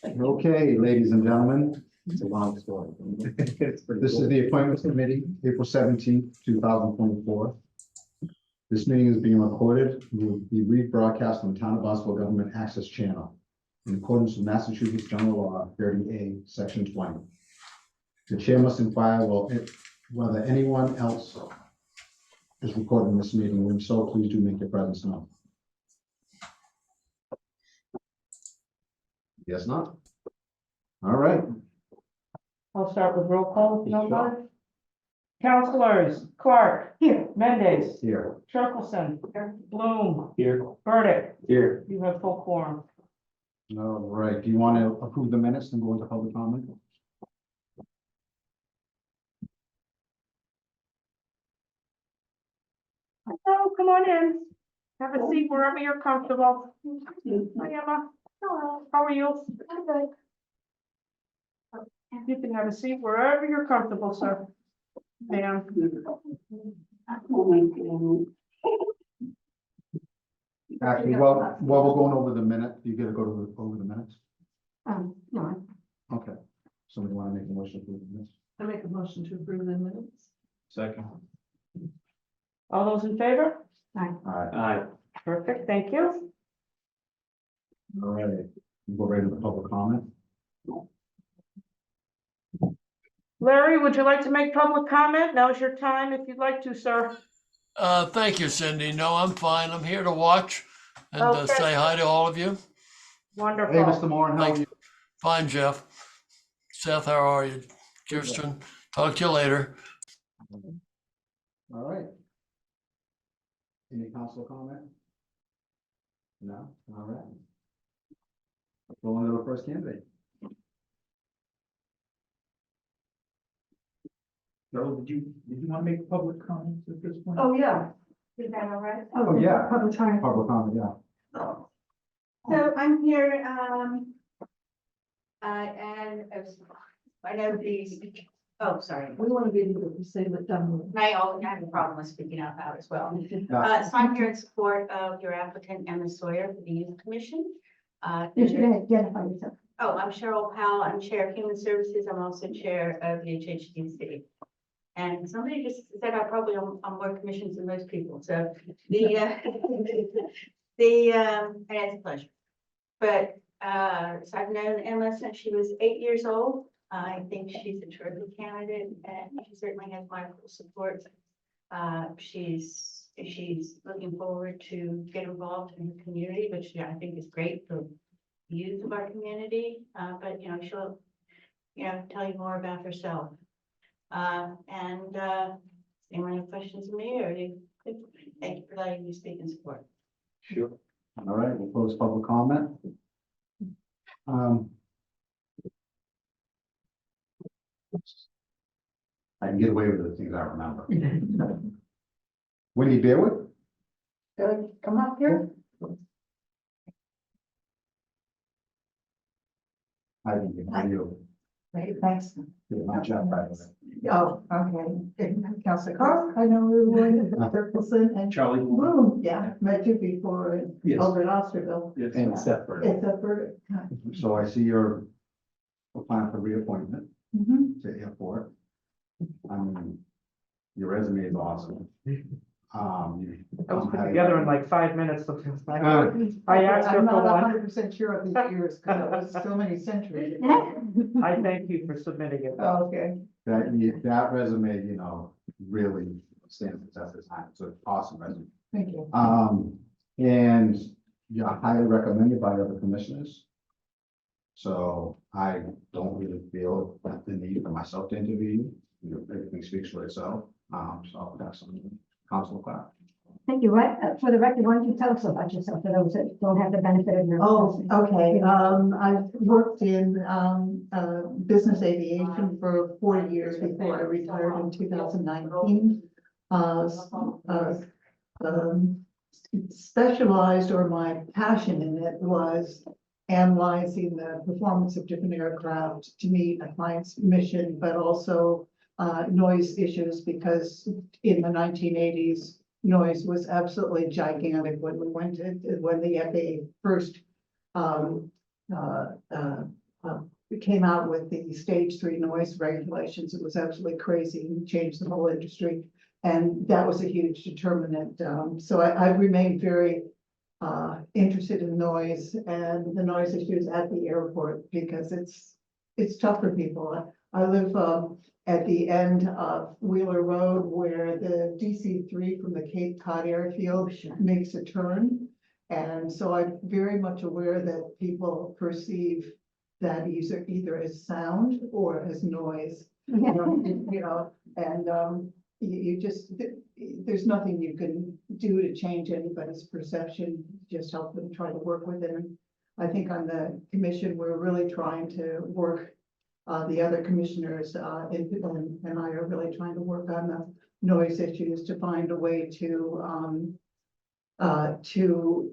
Okay, ladies and gentlemen, it's a long story. This is the appointments committee, April 17th, 2024. This meeting is being recorded and will be rebroadcast on the Town of Barnstable Government Access Channel in accordance with Massachusetts General Law 30A, Section 20. The chair must inquire whether anyone else is recording this meeting. If so, please do make your presence known. Yes, not? All right. I'll start with roll call if you don't Sure. mind. Councilors, Clark. Here. Mendez. Here. Turkelson. Bloom. Here. Burdick. Here. You have full quorum. All right. Do you want to approve the minutes and go into public comment? Oh, come on in. Have a seat wherever you're comfortable. Hi, Emma. Hello. How are you? I'm good. You can have a seat wherever you're comfortable, sir. Ma'am. Actually, while we're going over the minute, you gotta go over the minutes. No. Okay. Somebody want to make a motion for the minutes? I make a motion to approve the minutes. Second. All those in favor? All right. Aye. Perfect, thank you. All right. We'll go right into public comment. Larry, would you like to make public comment? Now's your time if you'd like to, sir. Thank you, Cindy. No, I'm fine. I'm here to watch and Okay. say hi to all of you. Hey, Wonderful. Mr. Moore, how are Thank you? Fine, Jeff. Seth, how are you? Kirsten, talk to you later. All right. Any council comment? No? All right. Going to the first candidate. Joe, did you want to make public comments at this point? Oh, yeah. Is that all right? Oh, yeah. Public time. Public comment, yeah. So I'm here, and I know these, oh, sorry. We want to be able to say what done. I have a problem with speaking out loud as well. So I'm here in support of your applicant, Emma Sawyer, for the Youth Commission. You should identify yourself. Oh, I'm Cheryl Powell. I'm Chair of Human Services. I'm also Chair of the HHDC. And somebody just said I probably on more commissions than most people, so and it's a pleasure. But so I've known Emma since she was 8 years old. I think she's a terrific candidate, and she certainly has my full support. She's looking forward to get involved in her community, which I think is great for the youth of our community. But she'll tell you more about herself. Anyone have questions of me, or you? Thank you for letting me speak in support. Sure. All right, we'll close public comment. I can get away with the things I remember. Wendy Bearwood? Come up here. I can get you. Great, thanks. Did my job right away. Oh, okay. Councilor Carr, I know everyone, Turkelson and Charlie. Bloom, yeah, met you before Yes. over in Osterville. Yes. And separate. It's a bird. So I see you're applying for reappointment Mhm. to airport. I mean, your resume is awesome. I was put together in like 5 minutes. So I asked her I'm for not one. 100% sure of the years, because it was so many centuries. I thank you for submitting it. Oh, okay. That resume, really stands the test of time. It's an awesome resume. Thank you. And you're highly recommended by other commissioners. So I don't really feel the need for myself to interview you. Everything speaks for itself. So I'll pass on to Council Clark. Thank you. What, for the record, why don't you tell us about yourself for those that don't have the benefit of your. Oh, okay. I've worked in business aviation for 40 years before I retired in 2019. Specialized, or my passion in it, was analyzing the performance of different aircraft to meet a client's mission, but also noise issues, because in the 1980s, noise was absolutely gigantic when we went to, when the FAA first came out with the stage 3 noise regulations. It was absolutely crazy and changed the whole industry. And that was a huge determinant. So I remain very interested in noise and the noise issues at the airport because it's tough for people. I live at the end of Wheeler Road where the DC-3 from the Cape Cod airfield makes a turn. And so I'm very much aware that people perceive that either as sound or as noise. You know, and you just, there's nothing you can do to change anybody's perception, just help them try to work with it. And I think on the commission, we're really trying to work, the other commissioners and I are really trying to work on the noise issues to find a way to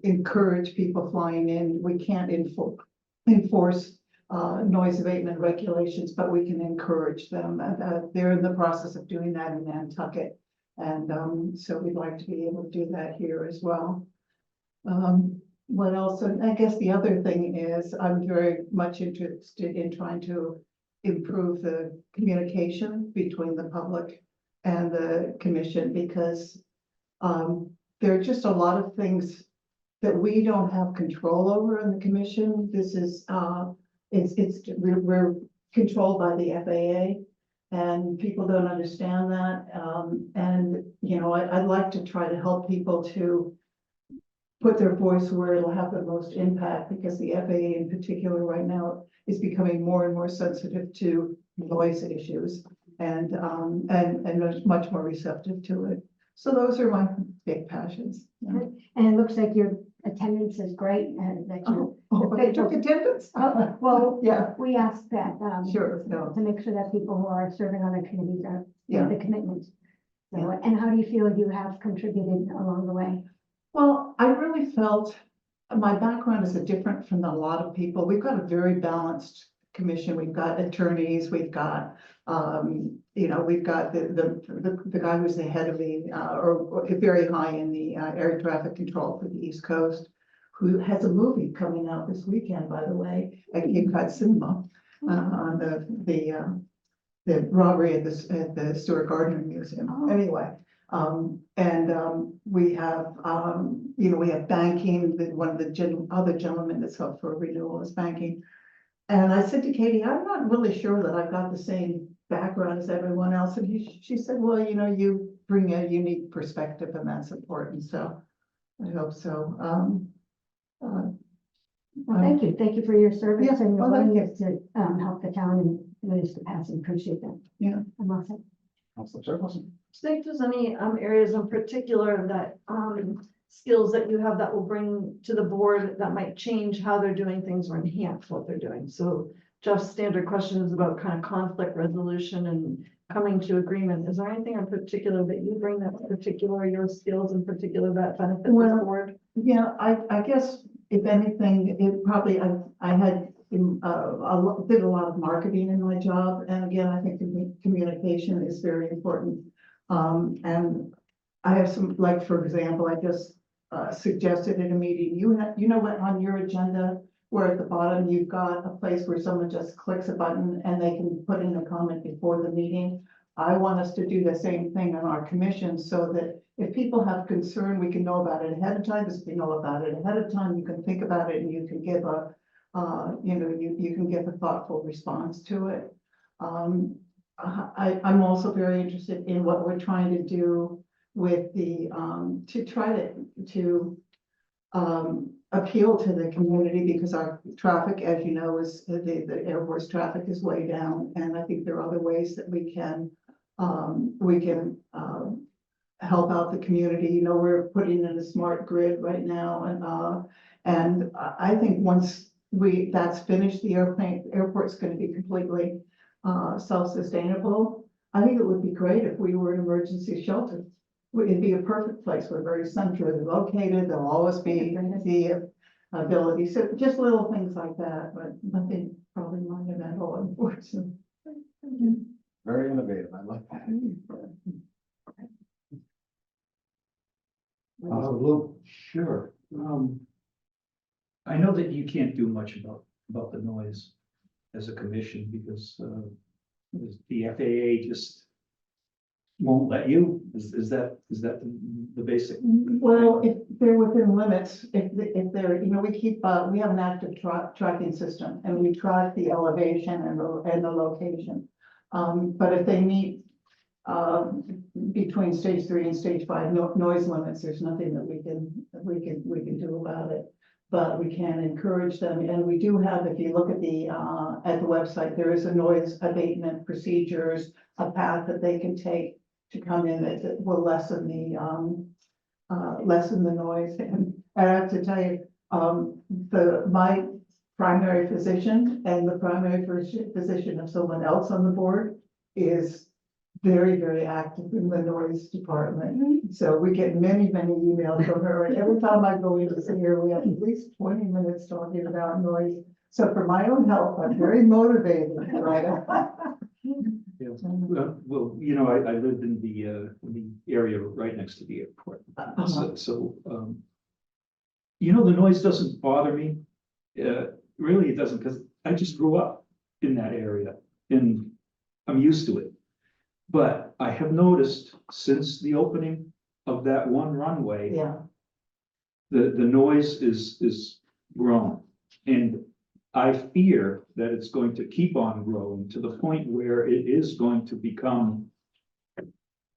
encourage people flying in. We can't enforce noise abatement regulations, but we can encourage them. They're in the process of doing that in Nantucket. And so we'd like to be able to do that here as well. What else? And I guess the other thing is I'm very much interested in trying to improve the communication between the public and the commission because there are just a lot of things that we don't have control over in the commission. This is we're controlled by the FAA and people don't understand that. And you know, I'd like to try to help people to put their voice where it'll have the most impact because the FAA in particular right now is becoming more and more sensitive to noise issues and much more receptive to it. So those are my big passions. Yeah. And it looks like your attendance is great and that you. They took attendance? Well, Yeah, we asked that, sure, no, to make sure that people who are serving on the committees are, Yeah. the commitment. So, Yeah. and how do you feel you have contributed along the way? well, I really felt my background is different from a lot of people. We've got a very balanced commission. We've got attorneys, we've got, you know, we've got the guy who's the head of the, or very high in the air traffic control for the East Coast, who has a movie coming out this weekend, by the way, at Cape Cod Cinema, on the robbery at the Stuart Gardner Museum. Oh. Anyway, we have, you know, we have banking, one of the other gentlemen that's up for renewal is banking. And I said to Katie, I'm not really sure that I've got the same background as everyone else. And she said, well, you know, you bring a unique perspective and that's important. So I hope so. Well, thank you for your service Yeah, and your well, thank you. willingness to help the town in this capacity. Appreciate that. Yeah. I'm all set. Councilor Surface. Think there's any areas in particular that skills that you have that will bring to the board that might change how they're doing things or enhance what they're doing. So Jeff's standard question is about kind of conflict resolution and coming to agreement. Is there anything in particular that you bring that's particular, your skills in particular that benefit the Well, board? Yeah, I guess if anything, it probably, I had did a lot of marketing in my job. And again, I think communication is very important. And I have some, like, for example, I just suggested in a meeting, you know what, on your agenda, where at the bottom, you've got a place where someone just clicks a button and they can put in a comment before the meeting. I want us to do the same thing on our commission so that if people have concern, we can know about it ahead of time. Because if you know about it ahead of time, you can think about it and you can give a, you know, you can give a thoughtful response to it. I'm also very interested in what we're trying to do with the, to try to appeal to the community, because our traffic, as you know, is the airport's traffic is way down. And I think there are other ways that we can help out the community. You know, we're putting in a smart grid right now. And I think once that's finished, the airport's going to be completely self-sustainable. I think it would be great if we were an emergency shelter. It'd be a perfect place. We're very centrally located. There'll always be the ability. So just little things like that, but nothing probably monumental, unfortunately. Very innovative. I like that. Councilor Blue. Sure. I know that you can't do much about the noise. as a commission because, the FAA just won't let you? Is that the basic? Well, if they're within limits, if they're, we keep, we have an active tracking system and we track the elevation and the location. But if they meet, between stage 3 and stage 5 noise limits, there's nothing that we can do about it. But we can encourage them, and we do have, if you look at the website, there is a noise abatement procedures, a path that they can take to come in that will lessen the noise. And I have to tell you, my primary physician and the primary physician of someone else on the board is very, very active in the noise department. So we get many, many emails from her. And every time I go in to see her, we have at least 20 minutes talking about noise. So for my own health, I'm very motivated, right? Yeah. Well, I lived in the area right next to the airport. So, the noise doesn't bother me. Really, it doesn't, because I just grew up in that area and I'm used to it. But I have noticed since the opening of that one runway, Yeah, the noise is grown. And I fear that it's going to keep on growing to the point where it is going to become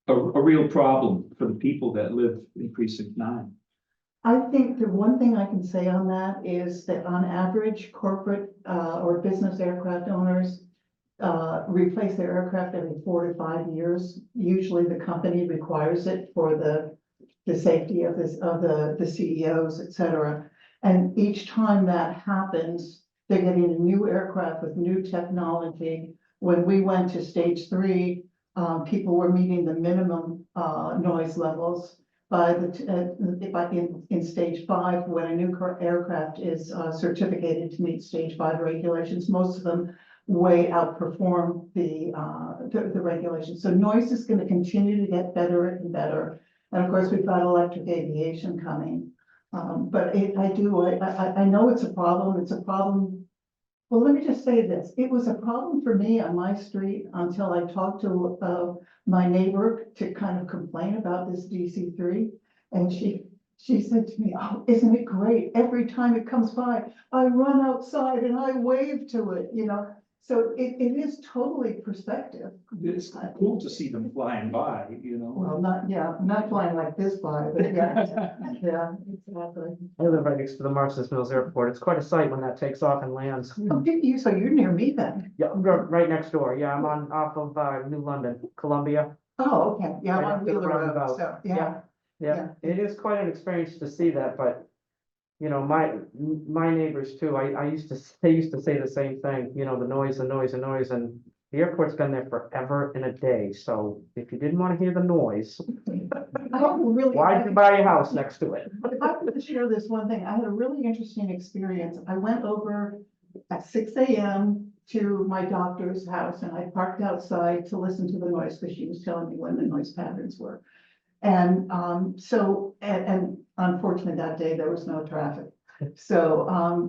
a real problem for the people that live in precinct 9. I think the one thing I can say on that is that on average, corporate or business aircraft owners replace their aircraft every 4 to 5 years. Usually the company requires it for the safety of the CEOs, et cetera. And each time that happens, they're getting a new aircraft with new technology. When we went to stage 3, people were meeting the minimum noise levels. In stage 5, when a new aircraft is certificated to meet stage 5 regulations, most of them way outperform the regulations. So noise is going to continue to get better and better. And of course, we've got electric aviation coming. But I know it's a problem. It's a problem. Well, let me just say this. It was a problem for me on my street until I talked to my neighbor to kind of complain about this DC-3. And she said to me, "Oh, isn't it great? Every time it comes by, I run outside and I wave to it, So it is totally perspective. It's cool to see them flying by, Well, not flying like this by, but yeah, yeah, exactly. I live right next to the Marston Mills Airport. It's quite a sight when that takes off and lands. Oh, so you're near me then? Yeah, right next door. Yeah, I'm off of New London, Columbia. Oh, okay, yeah, I'm Right on after the Wheeler Road, roundabout. so, yeah. Yeah, it is quite an experience to see that, but my neighbors too, they used to say the same thing, the noise, and the airport's been there forever and a day. So if you didn't want to hear the noise, I have a really. why'd you buy a house next to it? If I could share this one thing, I had a really interesting experience. I went over at 6 a.m. to my doctor's house and I parked outside to listen to the noise because she was telling me when the noise patterns were. And and unfortunately that day there was no traffic. So,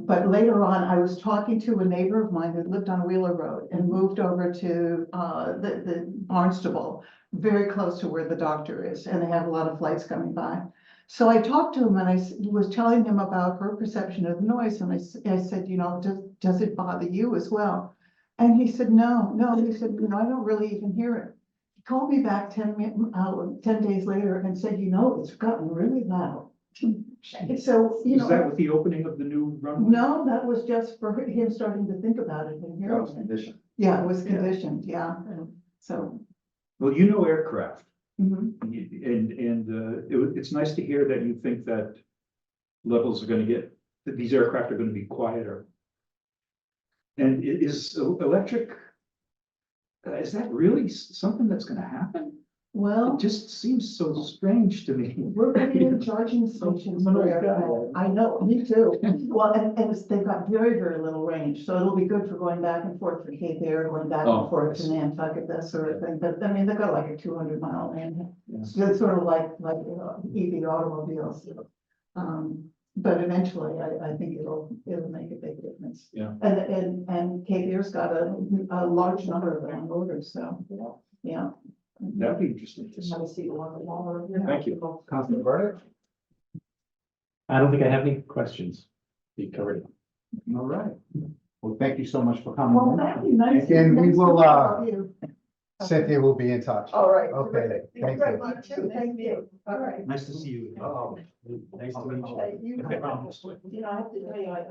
but later on, I was talking to a neighbor of mine who lived on Wheeler Road and moved over to the Barnstable, very close to where the doctor is, and they have a lot of flights coming by. So I talked to him and I was telling him about her perception of noise, and I said, does it bother you as well? And he said, no. He said, I don't really even hear it. Called me back 10 days later and said, it's gotten really loud. So, Is that with the opening of the new runway? no, that was just for him starting to think about it and hearing it. Condition. Yeah, it was conditioned, yeah. So. Well, aircraft. Mhm. It's nice to hear that you think that levels are going to that these aircraft are going to be quieter. And is electric, is that really something that's going to happen? Well, It just seems so strange to me. we're putting in charging stations. I'm an old for guy. aircraft. I know, me too. Well, and they've got very, very little range, so it'll be good for going back and forth for Cape Air, going back Oh, and forth I to see. Nantucket, that sort of thing. But I mean, they've got like a 200-mile range. Yeah. So it's sort of like EV automobiles. But eventually, I think it'll make a big difference. Yeah. And Cape got a large number of landlords, so, yeah. That'd be interesting to see. Have a seat along the wall. Thank you. Councilor Burdick? I don't think I have any questions. You covered it. All right. Well, thank you so much for coming. Well, in. thank you. Nice. And we nice to will, meet all of you. Cynthia will be in touch. All right. Okay, terrific. thank Thank you very you. much. Thank you. All right. Nice to see you. Oh, nice to meet you. Hey, you know, I have to tell you, I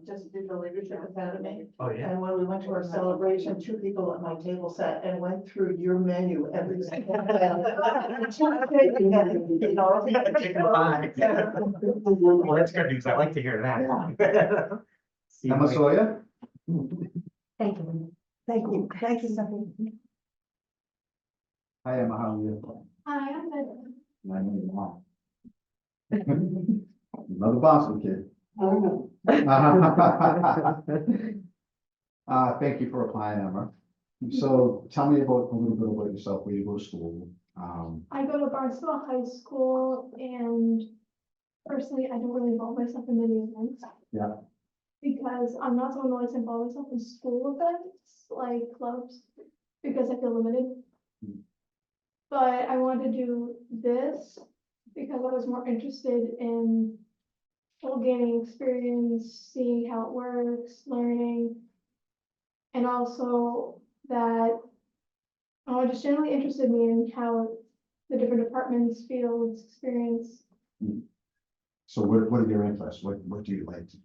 just did the leadership academy. Oh, yeah. And when we went to our celebration, 2 people at my table sat and went through your menu every single day. You know, Well, that's good news. I like to hear that. See you Emma later. Sawyer? Thank you. Thank you. Thank you, Stephanie. Hi, Emma, how are you? Hi, I'm good. I know you are. Another Boston kid. Thank you for applying, Emma. So tell me about a little bit about yourself, where you go to school. I go to Barnstable High School and personally, I don't really involve myself in many events. Yeah. Because I'm not someone who likes to involve myself in school events, like clubs, because I feel limited. But I wanted to do this because I was more interested in full gaining experience, seeing how it works, learning. And also that I was just generally interested in how the different departments, fields, experience. So what are your interests? What do you like to do?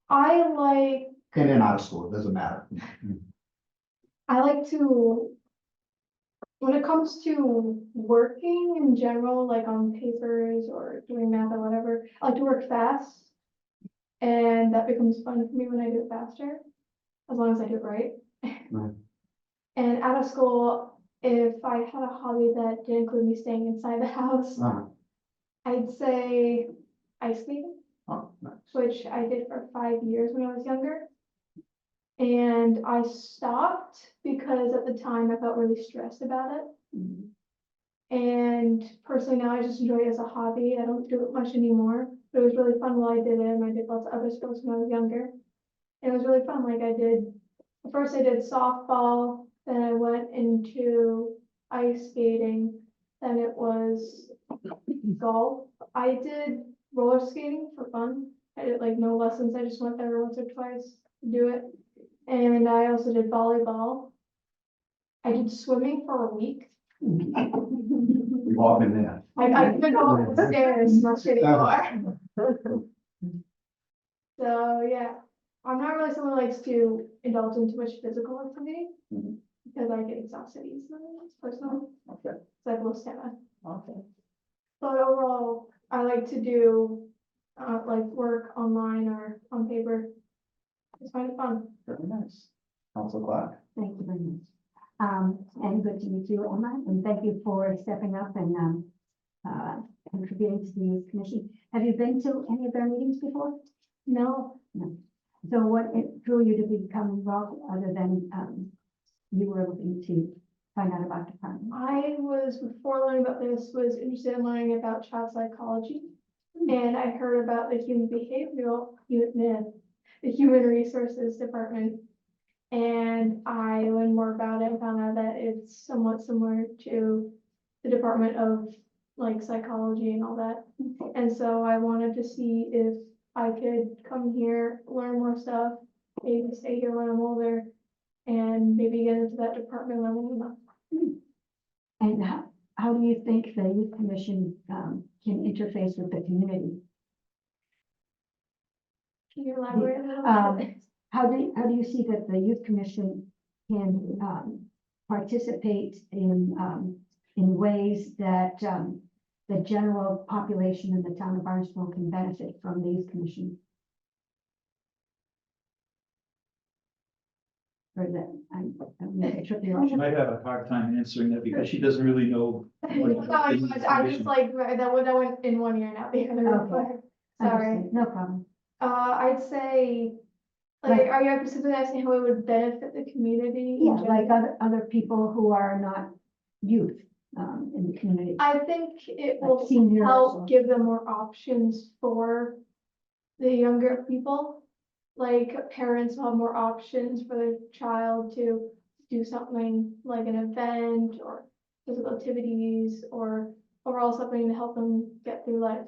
I like In and out of school, it doesn't matter. to, when it comes to working in general, like on papers or doing math or whatever, I like to work fast. And that becomes fun for me when I do it faster, as long as I do it right. Right. And out of school, if I had a hobby that didn't include me staying inside the house, I'd say ice skating, Oh, nice. which I did for 5 years when I was younger. And I stopped because at the time I felt really stressed about it. And personally now I just enjoy it as a hobby. I don't do it much anymore, but it was really fun while I did it. And I did lots of other sports when I was younger. And it was really fun. Like first I did softball, then I went into ice skating, then it was golf. I did roller skating for fun. I did like no lessons. I just went there once or twice to do it. And I also did volleyball. I did swimming for a week. We've all been there. I couldn't go up the stairs much anymore. So yeah, I'm not really someone who likes to indulge in too much physical activity because I get exhausted easily personally. Okay. So I have low stamina. Okay. But overall, I like to do like work online or on paper. It's kind of fun. Very nice. Council Clark? Thank you very much. And good to meet you, Emma, and thank you for stepping up and contributing to the youth commission. Have you been to any of their meetings before? No, So what drew you to become involved other than you were looking to find out about department? I was, before learning about this, was interested in learning about child psychology. And I heard about the the human resources department. And I learned more about it and found out that it's somewhat similar to the Department of like psychology and all that. And so I wanted to see if I could come here, learn more stuff, maybe stay here when I'm older, and maybe get into that department when I'm old enough. And how do you think the youth commission can interface with the community? Can you elaborate a little bit? How do you see that the youth commission can participate in ways that the general population in the town of Barnstable can benefit from the youth commission? Or that I'm a tricky She question. might have a hard time answering that because she doesn't really know. I just like, that went in one ear and out the other. Okay. Sorry. Understood. No problem. I'd say, like, are you specifically asking how it would benefit the community? in Yeah, like general? other people who are not youth in the community. I think it Like will seniors or- help give them more options for the younger people. Like parents will have more options for their child to do something like an event or physical activities or overall something to help them get through life.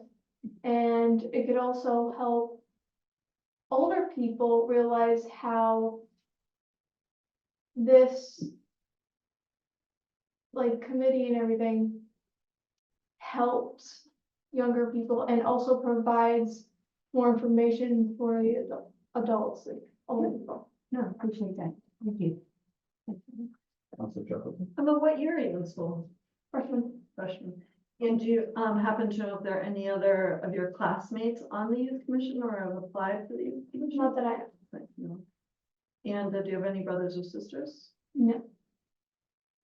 And it could also help older people realize how this like committee and everything helps younger people and also provides more information for the adults, like older people. No, appreciate that. Thank you. Councilor Jekyll. About what year are you in school? Freshman, Freshman. And do you happen to know if there are any other of your classmates on the youth commission or have applied for the youth commission? not that I, No. And do you have any brothers or sisters? no,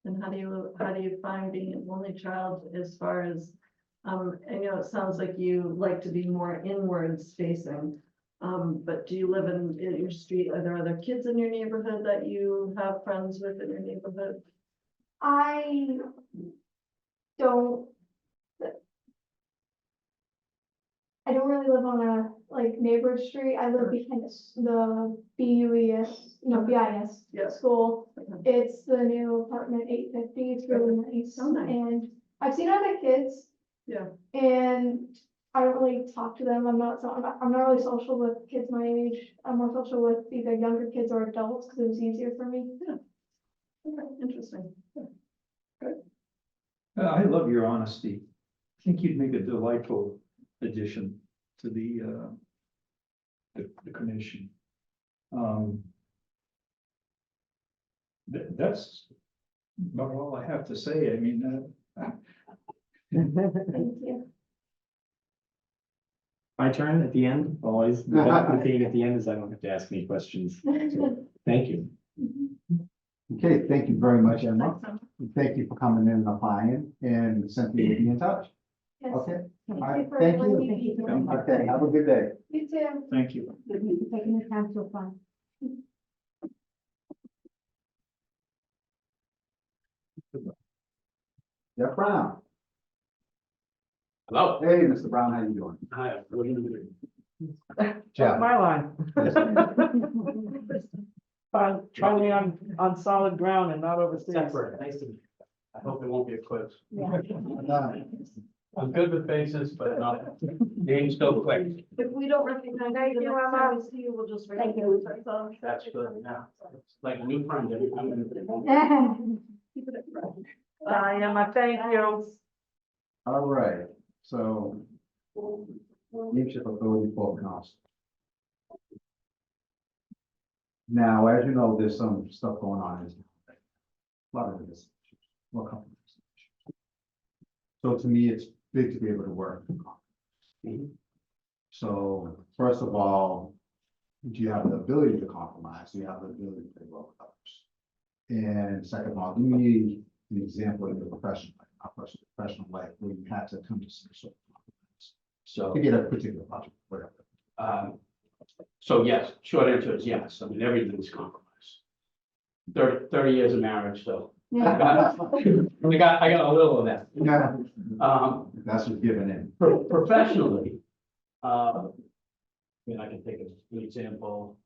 And how do you find being an only child as far as, I know it sounds like you like to be more inwards facing. But do you live in your street? Are there other kids in your neighborhood that you have friends with in your neighborhood? I don't. I don't really live on a like neighborhood street. I live behind the BUES, no BIS Yeah. school. Okay. It's the new apartment 850. It's really nice. Oh, nice. And I've seen other kids. Yeah. And I don't really talk to them. I'm not really social with kids my age. I'm more social with either younger kids or adults because it was easier for me. Okay, interesting. I love your honesty. I think you'd make a delightful addition to the commission. That's about all I have to say. I mean, Thank you. My turn at the end, always, the benefit of being at the end is I don't have to ask any questions. So, thank you. Okay, thank you very much, Emma. Thanks, Emma. Thank you for coming in and applying, and Cynthia will be in touch. Yes. Okay, Thank all right, you for thank letting you. me be here. Okay, have a good day. You too. thank you. Thank you for taking the time to apply. Jeff Brown. Hello. Hey, Mr. Brown, how you doing? Hi, what are you doing? Jeff. My line. Yes. Finally on solid ground and not overseas. Separate, nice to meet you. I hope it won't be a quiz. Yeah. I'm good with faces, but not, names go quick. If we don't recognize Thank you, the you, next Emma. time we see you, we'll just. Thank you. That's all. That's good, yeah. It's like a new friend every time. Keep it fresh. Bye, Emma, thank you. All right, so. Leadership Authority forecast. Now, as you know, there's some stuff going on. A lot of it is. Well, a couple of issues. So to me, it's big to be able to work. So first of all, do you have the ability to compromise? Do you have the ability to work with others? And second of all, give me an example of your professional life, not professional life, where you had to come to some sort of compromise So, to get a particular project, whatever. so yes, short answer is yes. I mean, everything's compromised. 30 years of marriage, so I got a little of that. Yeah, That's what's given in. professionally, I mean, I can take an example.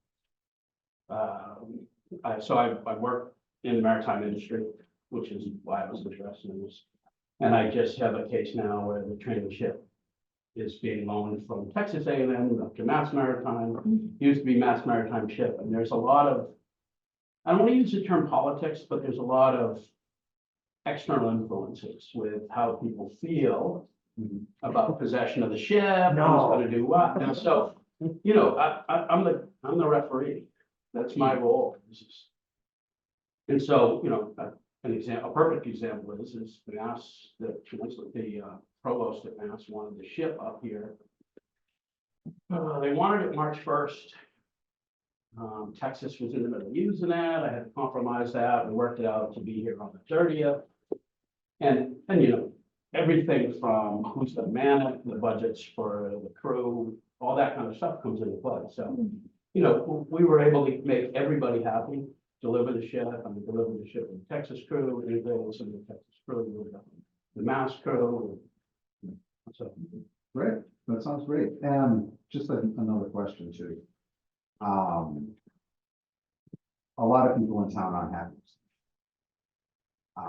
I work in the maritime industry, which is why I was interested in this. And I just have a case now where the training ship is being loaned from Texas A&M up to Mass Maritime, used to be Mass Maritime Ship, and there's a lot of, I don't want to use the term politics, but there's a lot of external influences with how people feel about possession of the ship, who's gonna do what, and so, you know, I'm the referee, that's my role. And so, you know, a perfect example is Mass, the provost at Mass wanted the ship up here. They wanted it March 1st. Texas was in the middle of using that. I had to compromise that and worked it out to be here on the 30th. And you know, everything from who's gonna man it, the budgets for the crew, all that kind of stuff comes into play. So, you know, we were able to make everybody happy, deliver the ship, deliver the ship with the Texas crew, integrate with the Texas crew, the Mass crew. So Great, that sounds great. Just another question too. A lot of people in town aren't happy. A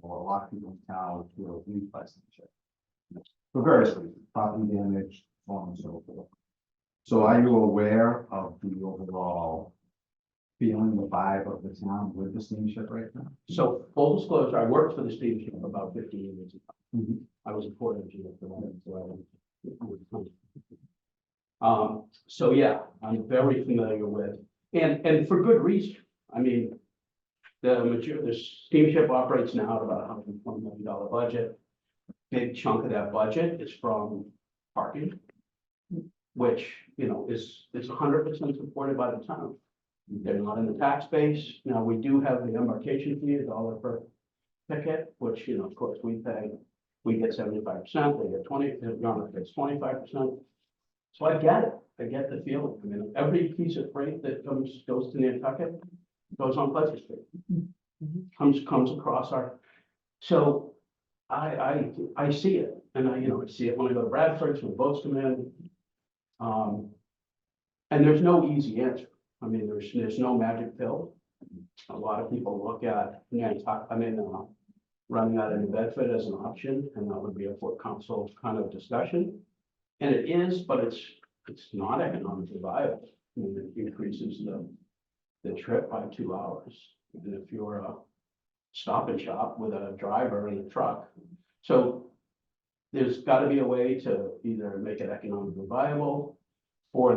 lot of people in town feel used by steamship. For various reasons, property damage, so on and so forth. So are you aware of the overall feeling, the vibe of the town with the steamship right now? So full disclosure, I worked for the steamship about 15 years ago. Mhm. I was a port engineer for that. So yeah, I'm very familiar with, and for good reason. I mean, the steamship operates now at about $120 million budget. Big chunk of that budget is from parking, which, you know, is 100% supported by the town. They're not in the tax base. Now, we do have the embarkation fee, $1 per ticket, which, you know, of course, we pay. We get 75%, they get 20, Yarmouth gets 25%. So I get it. I get the feeling. I mean, every piece of freight that goes to Nantucket goes on Pleasant Street. Comes across our, so I see it, and I see it when I go to Bradford, when boats come in. And there's no easy answer. I mean, there's no magic pill. A lot of people look at running out of New Bedford as an option, and that would be a Port Council kind of discussion. And it is, but it's not economically viable. I mean, it increases the trip by 2 hours. And if you're a Stop and Shop with a driver and a truck. So there's got to be a way to either make it economically viable for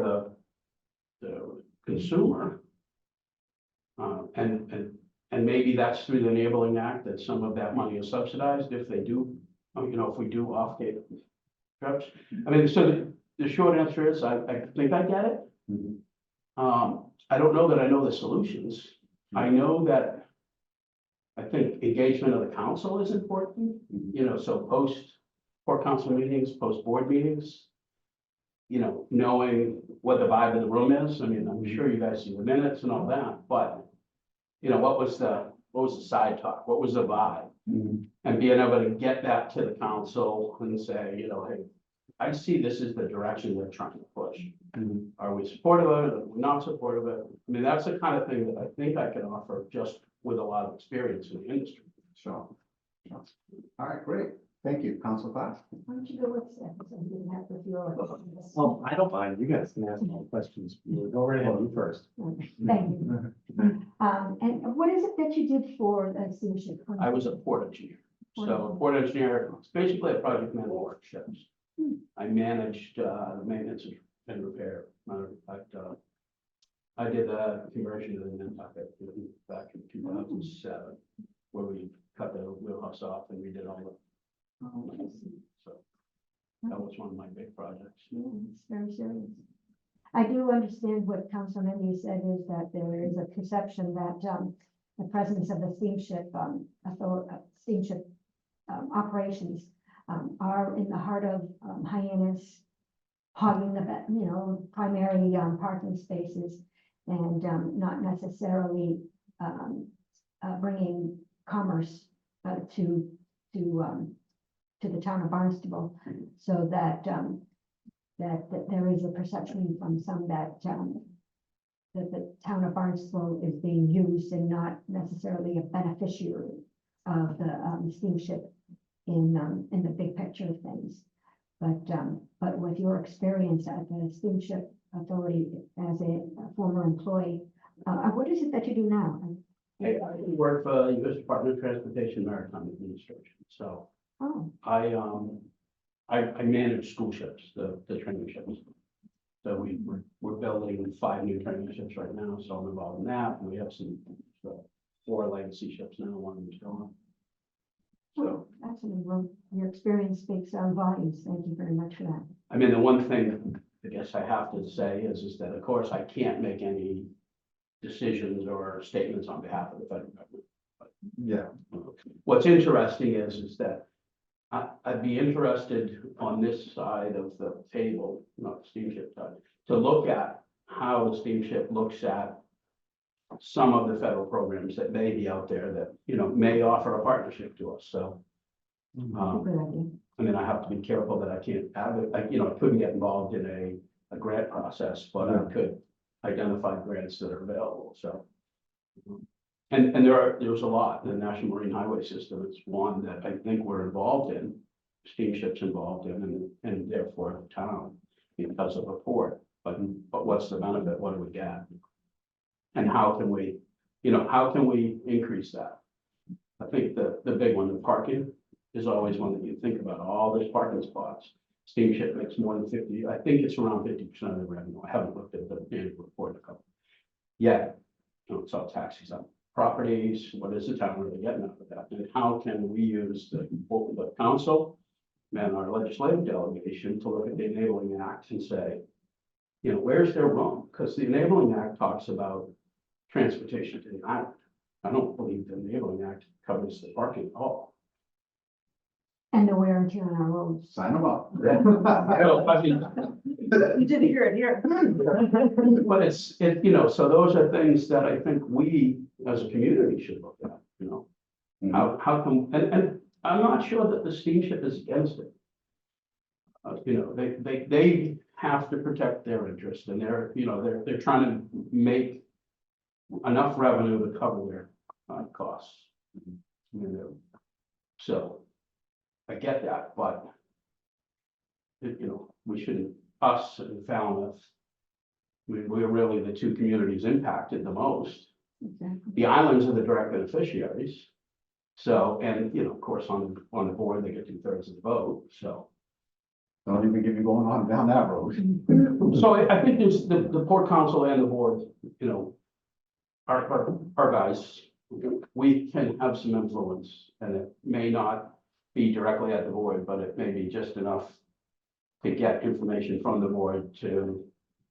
the consumer. And maybe that's through the Enabling Act that some of that money is subsidized if they do, if we do off-gate trips. I mean, so the short answer is I think I get it. I don't know that I know the solutions. I know that I think engagement of the council is important, so post-port council meetings, post-board meetings, knowing what the vibe of the room is. I mean, I'm sure you guys see the minutes and all that, but what was the side talk? What was the vibe? And being able to get that to the council and say, hey, I see this is the direction we're trying to push. Are we supportive of it? Are we not supportive of it? I mean, that's the kind of thing that I think I can offer just with a lot of experience in the industry. Sure. All right, great. Thank you, Council Class. Why don't you go with that? So you didn't have to feel. Well, I don't mind. You guys can ask all the questions. Go right ahead, you first. Thank you. And what is it that you did for the steamship? I was a port engineer. So a port engineer, it's basically a project manager for ships. I managed maintenance and repair. Matter of fact, I did a conversion to the Nantucket back in 2007, where we cut the wheelhouse off and redid all the. So that was one of my big projects. Yeah, it's very serious. I do understand what Councilman Mendy said is that there is a perception that the presence of the steamship operations are in the heart of Hyannis, hogging the primary parking spaces and not necessarily bringing commerce to the town of Barnstable, so that that there is a perception from some that the town of Barnstable is being used and not necessarily a beneficiary of the steamship in the big picture of things. But with your experience at the Steamship Authority as a former employee, what is it that you do now? I work for the U.S. Department of Transportation Maritime Administration. So Oh, I manage school ships, the training ships. So we're building 5 new training ships right now, so I'm involved in that. We have some 4 legacy ships now, 1 is gone. So actually, well, your experience speaks volumes. Thank you very much for that. I mean, the one thing I guess I have to say is that of course I can't make any decisions or statements on behalf of the federal government. Yeah. What's interesting is that I'd be interested on this side of the table, not the steamship side, to look at how the steamship looks at some of the federal programs that may be out there that, may offer a partnership to us. So Good idea. I mean, I have to be careful that I can't I couldn't get involved in a grant process, but I could identify grants that are available, so. And there's a lot, the National Marine Highway System is one that I think we're involved in, steamships involved in, and therefore the town, because of a port, but what's the benefit, what do we get? And how can we increase that? I think the big one, the parking, is always one that you think about, all these parking spots. Steamship makes more than 50, I think it's around 50% of the revenue. I haven't looked at the annual report a couple. Yet, it's all taxes on properties, what is the town really getting out of that? And how can we use the council and our legislative delegation to look at the Enabling Act and say, where's their room? Because the Enabling Act talks about transportation to the island. I don't believe the Enabling Act covers the parking at all. And the wear and tear on our roads. Sign them up. So, I mean, You did hear it here. but so those are things that I think we as a community should look at, How come, and I'm not sure that the steamship is against it. They have to protect their interest, and they're trying to make enough revenue to cover their costs. So I get that, but we shouldn't, us and Falmouth, we're really the two communities impacted the most. Exactly. The islands are the direct beneficiaries. So, and of course, on the board, they get 2/3 of the vote, so. Don't even get me going on down that road. So I think there's the port council and the board, our guys, we can have some influence, and it may not be directly at the board, but it may be just enough to get information from the board to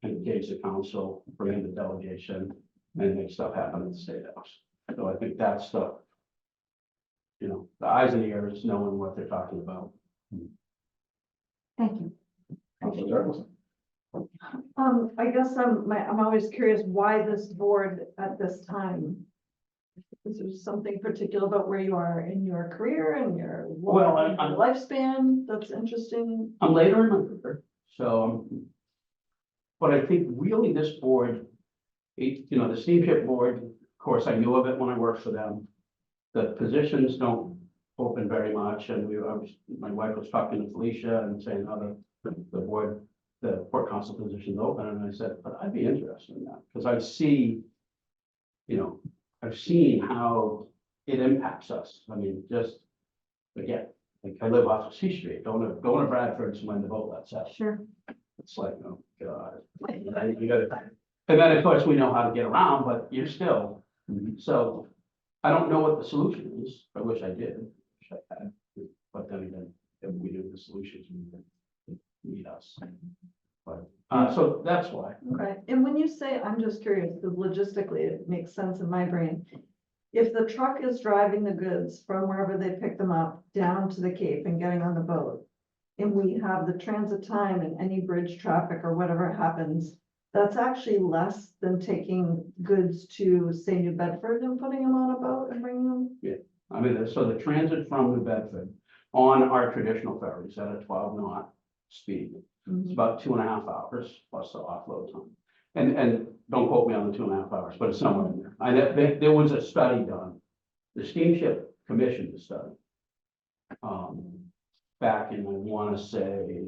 engage the council, bring in the delegation, and make stuff happen at the State House. So I think that's the eyes and ears, knowing what they're talking about. Thank you. I guess I'm always curious why this board at this time. Is there something particular about where you are in your career and your lifespan that's interesting? I'm later in my career, so, but I think really this board, the steamship board, of course, I knew of it when I worked for them. The positions don't open very much, and my wife was talking to Felicia and saying, the port council position open, and I said, but I'd be interested in that, because I see, I've seen how it impacts us. I mean, just, again, like I live off of C Street, going to Bradford's when the boat lets out. Sure. It's like, oh, God. And then, of course, we know how to get around, but you're still, so I don't know what the solution is. I wish I did, wish I had, but then again, if we knew the solutions, we need us. But, so that's why. Okay, and when you say, I'm just curious, because logistically it makes sense in my brain. If the truck is driving the goods from wherever they pick them up down to the Cape and getting on the boat, and we have the transit time and any bridge traffic or whatever happens, that's actually less than taking goods to, say, New Bedford and putting them on a boat and bringing them? Yeah, I mean, so the transit from New Bedford on our traditional ferries at a 12 knot speed, it's about 2.5 hours plus the offload time. And don't quote me on the 2.5 hours, but it's somewhere in there. There was a study done. The Steamship commissioned a study. Back in, I want to say,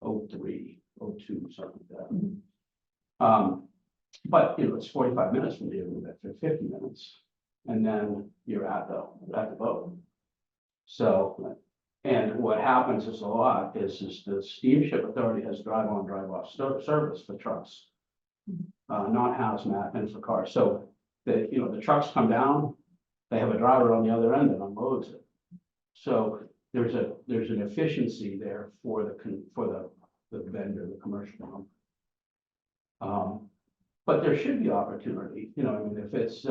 03, 02, something like that. But it's 45 minutes from here to New Bedford, 50 minutes, and then you're at the boat. So, and what happens is a lot is the steamship authority has drive-on, drive-off service for trucks, not hazmat and for cars. So the trucks come down, they have a driver on the other end that unloads it. So there's an efficiency there for the vendor, the commercial one. But there should be opportunity, I mean, if it's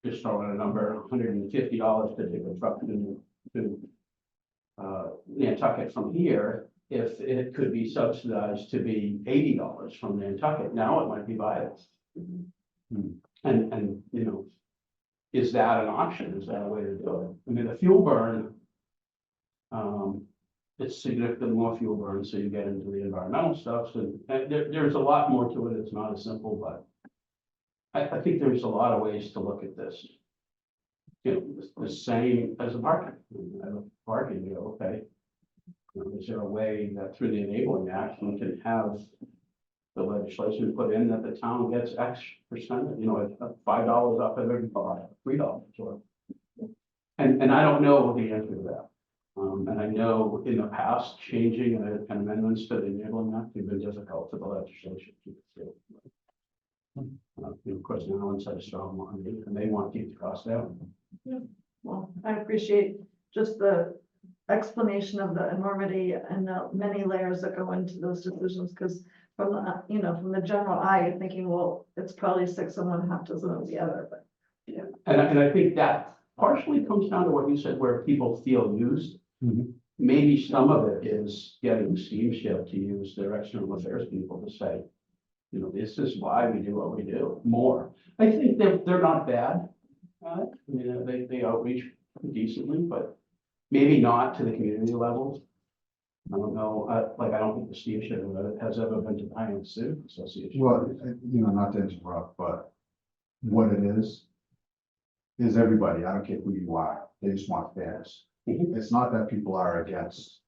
just throwing a number, $150 to take a truck to Nantucket from here, if it could be subsidized to be $80 from Nantucket, now it might be viable. And is that an option? Is that a way to do it? I mean, the fuel burn It's significantly more fuel burn, so you get into the environmental stuff, and there's a lot more to it, it's not as simple, but I think there's a lot of ways to look at this. You know, the same as a parking. I look at parking, you go, okay. Is there a way that through the enabling act, we can have the legislation put in that the town gets X percent, you know, $5 off of every car, $3 or. And I don't know the answer to that. And I know in the past, changing amendments to the enabling act have been difficult for the legislation. Of course, now one said strong money, and they want to keep the cost down. Well, I appreciate just the explanation of the enormity and the many layers that go into those decisions, because from the, you know, from the general eye, you're thinking, well, it's probably 6 of one, half dozen of the other, but. Yeah, and I think that partially comes down to what you said, where people feel used. Mhm. Maybe some of it is getting the steamship to use their external affairs people to say, you know, this is why we do what we do more. I think they're not bad at it. I mean, they outreach decently, but maybe not to the community levels. I don't know, I don't think the steamship has ever been to the Pioneer Civic Association. Well, you know, not to interrupt, but what it is everybody, I don't care who you are, they just want fairness. Mhm. It's not that people are against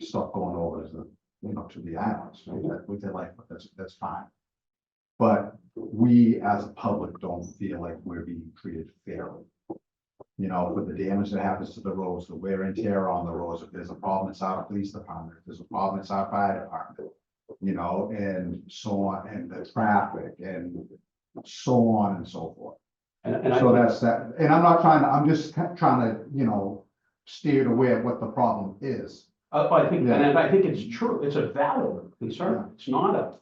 stuff going over to the, you know, to the islands, right? That with their life, that's fine. But we as a public don't feel like we're being treated fairly. You know, with the damage that happens to the roads, the wear and tear on the roads, if there's a problem, it's our police department, if there's a problem, it's our fire department. You know, and so on, and the traffic and so on and so forth. And So that's that, and I'm just trying to, you know, steer away at what the problem is. I think, Yeah. and I think it's true, it's a valid concern, it's not a,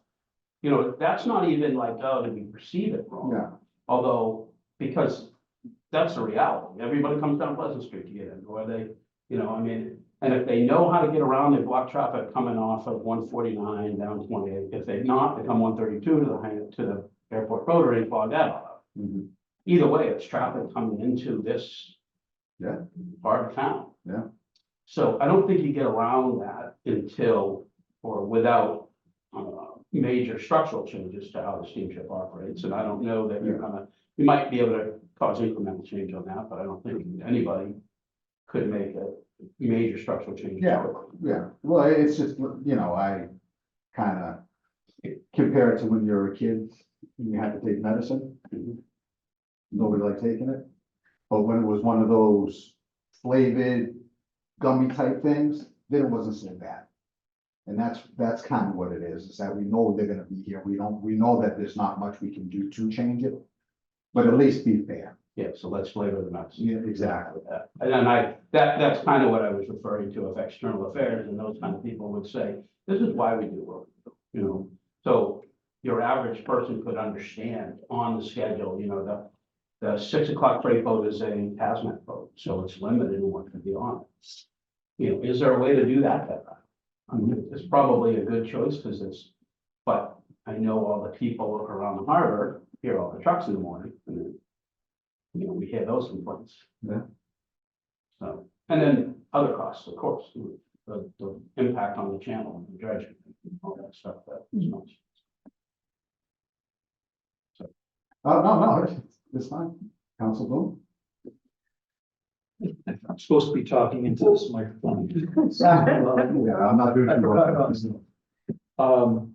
you know, that's not even like, oh, did we perceive it wrong? Yeah. Although, because that's the reality, everybody comes down Pleasant Street to get in, or they, you know, I mean, and if they know how to get around, they block traffic coming off of 149 down 28, if they not, they come 132 to the airport rotary and clog that up. Mhm. Either way, it's traffic coming into this. Yeah. Part of town. Yeah. So I don't think you get around that until, or without, major structural changes to how the steamship operates, and I don't know that you're gonna, you might be able to cause incremental change on that, but I don't think anybody could make a major structural change. Yeah. Yeah, well, it's just, you know, I kind of compare it to when you were a kid, and you had to take medicine. Nobody liked taking it, but when it was one of those flavored gummy type things, then it wasn't so bad. And that's kind of what it is that we know they're gonna be here, we know that there's not much we can do to change it, but at least be fair. Yeah, so let's flavor the medicine. Yeah, exactly. And then that's kind of what I was referring to, if external affairs and those kind of people would say, this is why we do what we do, you know? So your average person could understand on the schedule, you know, the 6 o'clock freight boat is a hazmat boat, so it's limited in what can be on it. You know, is there a way to do that better? I mean, it's probably a good choice because but I know all the people around the harbor hear all the trucks in the morning and then, you know, we hear those complaints. Yeah. So, and then other costs, of course, the impact on the channel and the dredging, all that stuff that is much. No, it's fine. Council Bloom? I'm supposed to be talking into this microphone. Yeah, I'm not doing I too forgot well. about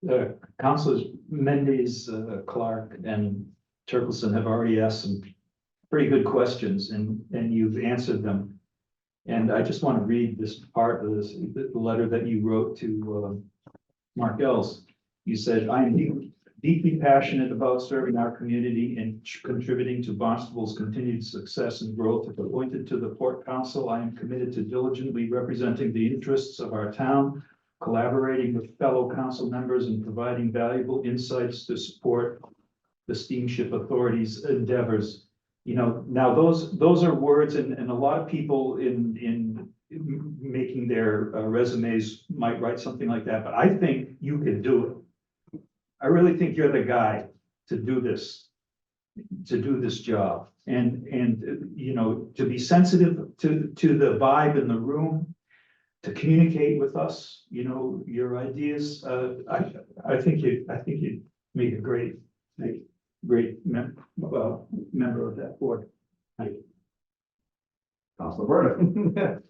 The councilors Mendes, Clark and Turkelson have already asked some pretty good questions and you've answered them. And I just want to read this part of this, the letter that you wrote to Mark Ells. You said, I am deeply passionate about serving our community and contributing to Barnstable's continued success and growth. If appointed to the Port Council, I am committed to diligently representing the interests of our town, collaborating with fellow council members and providing valuable insights to support the steamship authority's endeavors. You know, now those are words and a lot of people in making their resumes might write something like that, but I think you can do it. I really think you're the guy to do this. to do this job. And, you know, to be sensitive to the vibe in the room, to communicate with us, you know, your ideas. I think you'd make a great member of that board. Councilor Berta.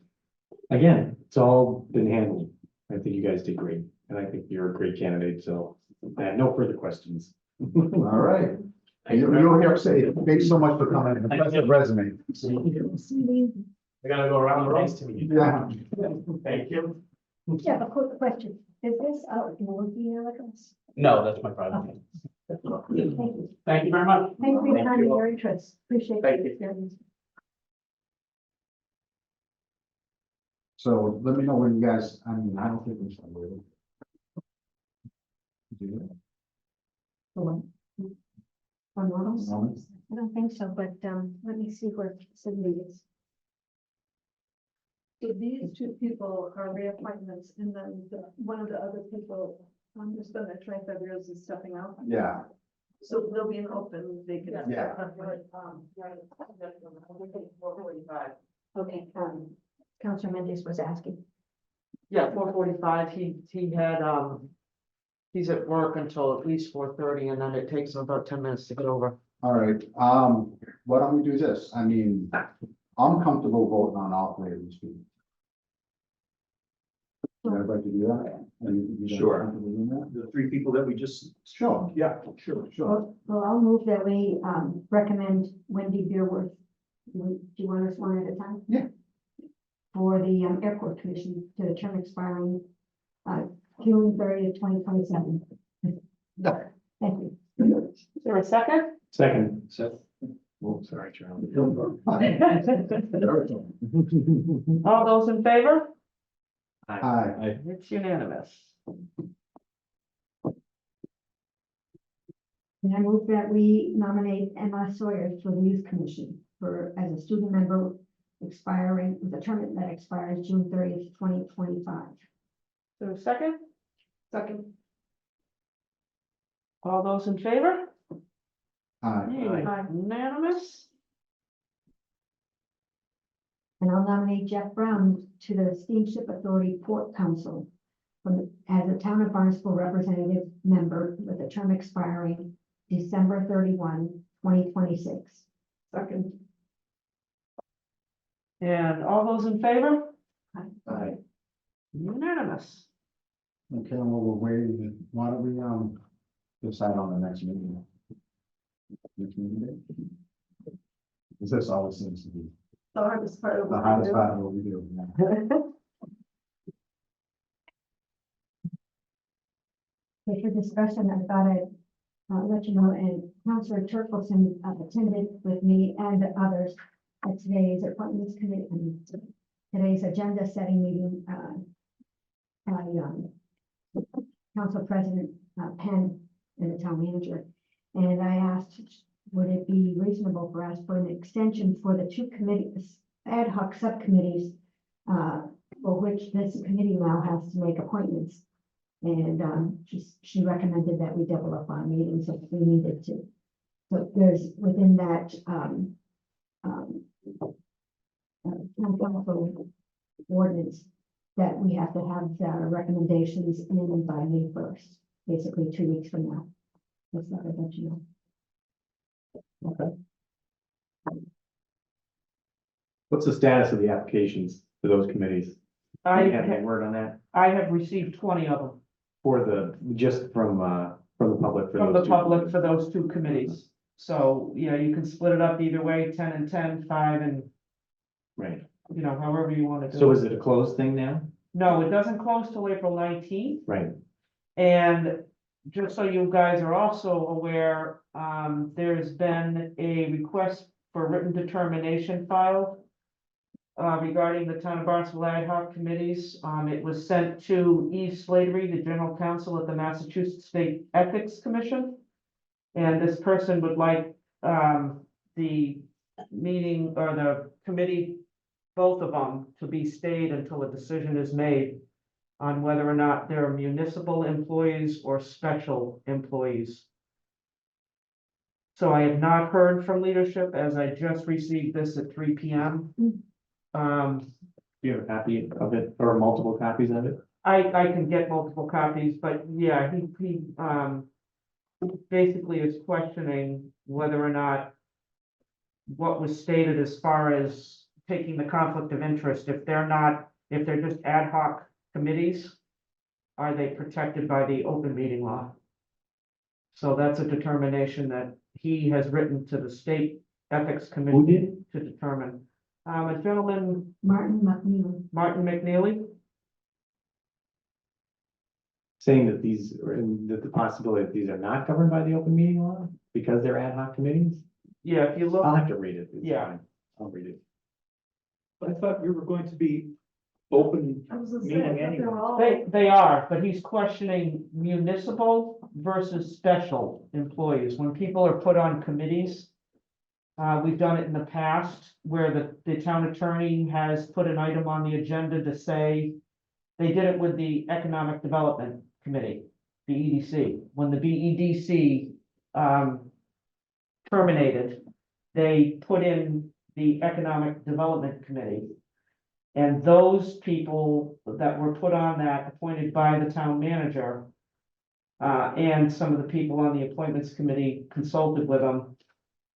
Again, it's all been handled. I think you guys did great, and I think you're a great candidate, so I have no further questions. All right. You don't have to say, thanks so much for coming. Impressive resume. I gotta go around the race to meet you. Yeah. Thank you. Yeah, a quick question. Is this out in the email address? No, that's my private. Thank you. Thank you very much. Thank you for your Thank time and you. your interest. Appreciate Thank the you. experience. So let me know when you guys, I mean, I don't think we should wait. Do For what? For normals? Normals? I don't think so, but, let me see where Cindy is. So these two people are reappointments, and then one of the other people, who's been there 25 years is stepping out. Yeah, So there'll be an open vacancy. Yeah. Okay, Counselor Mendes was asking. Yeah, 4:45, he had, he's at work until at least 4:30, and then it takes him about 10 minutes to get over. all right. Why don't we do this? I mean, I'm comfortable voting on all three of these people. I'd like to do that. And you guys Sure. comfortable doing that? The three people that we just. Sure. Yeah, sure. Sure. Well, I'll move that we, recommend Wendy Beerworth. Do you want us one at a time? Yeah. For the, Airport Commission to the term expiring, June 30th, 2027. Yeah. Thank you. Is there a second? Second. Seth? Oh, sorry, Charlie. All those in favor? Aye. It's unanimous. And I move that we nominate Emma Sawyer for the Youth Commission as a student member expiring, with a term that expires June 30th, 2025. Is there a second? Second. All those in favor? Aye. Unanimous. And I'll nominate Jeff Brown to the Steamship Authority Port Council as a town of Barnstable representative member with a term expiring December 31, 2026. Second. And all those in favor? Aye. Unanimous. Okay, well, we're waiting. Why don't we, decide on the next meeting? Next meeting date? Is this all it seems to be? The hardest part of The what hardest we do. part of what we do. Yeah. Okay, for discussion, I thought I'd let you know, and Councillor Turkelson attended with me and others at today's appointments committee, today's agenda setting meeting, by Council President Penn and the town manager. And I asked, would it be reasonable for us for an extension for the two committees, ad hoc subcommittees, for which this committee now has to make appointments? And she recommended that we double up on meetings if we needed to. So there's within that town council ordinance that we have to have the recommendations in by May 1st, basically 2 weeks from now. That's not let you know. Okay. What's the status of the applications for those committees? I Do you have any have, word on that? I have received 20 of them For just from the public? from the those two? public for those two committees. So, yeah, you can split it up either way, 10 and 10, 5 and, Right. you know, however you want to do So it. is it a closed thing now? No, it doesn't close till April 19th. Right. And just so you guys are also aware, there's been a request for written determination filed regarding the town of Barnstable ad hoc committees. It was sent to Eve Slattery, the general counsel at the Massachusetts State Ethics Commission. And this person would like the meeting or the committee, both of them, to be stayed until a decision is made on whether or not they're municipal employees or special employees. So I have not heard from leadership as I just received this at 3 p.m. Do you have a copy of it or multiple copies of it? I can get multiple copies, but yeah, he basically is questioning whether or not what was stated as far as taking the conflict of interest, if they're just ad hoc committees, are they protected by the open meeting law? So that's a determination that he has written to the state ethics committee. Who did? To determine. A gentleman, Martin McNeil. Martin McNeely. Saying that that the possibility that these are not covered by the open meeting law because they're ad hoc committees? Yeah, if you look. I'll have to read it. It's Yeah. fine. I'll read it. I thought we were going to be open I was gonna say, I meeting thought they anyway. were all. They are, but he's questioning municipal versus special employees. When people are put on committees, we've done it in the past where the town attorney has put an item on the agenda to say, they did it with the Economic Development Committee, the EDC. When the BEDC, terminated, they put in the Economic Development Committee. And those people that were put on that, appointed by the town manager, and some of the people on the appointments committee consulted with them,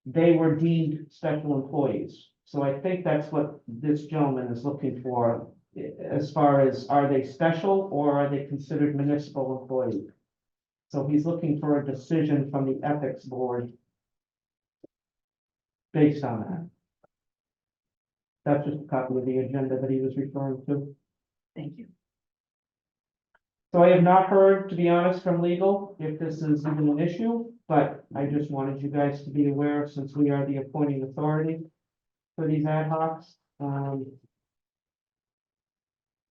they were deemed special employees. So I think that's what this gentleman is looking for, as far as, are they special or are they considered municipal employees? So he's looking for a decision from the ethics board based on that. That's just a copy of the agenda that he was referring to. Thank you. So I have not heard, to be honest, from legal, if this is even an issue, but I just wanted you guys to be aware, since we are the appointing authority for these ad hocs. All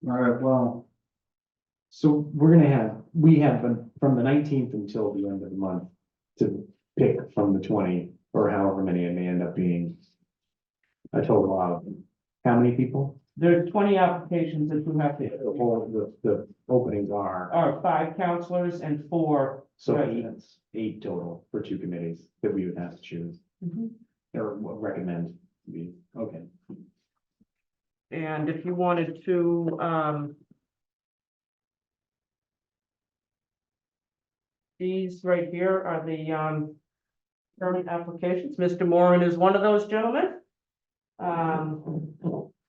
right, well, So we have from the 19th until the end of the month to pick from the 20 or however many it may end up being. A total of how many people? There's 20 applications that you have The to, whole, the openings are, are 5 counselors and 4 so residents. eight total for 2 committees that we would have to choose or recommend to be, okay. And if you wanted to, these right here are the, permit applications. Mr. Moran is one of those gentlemen.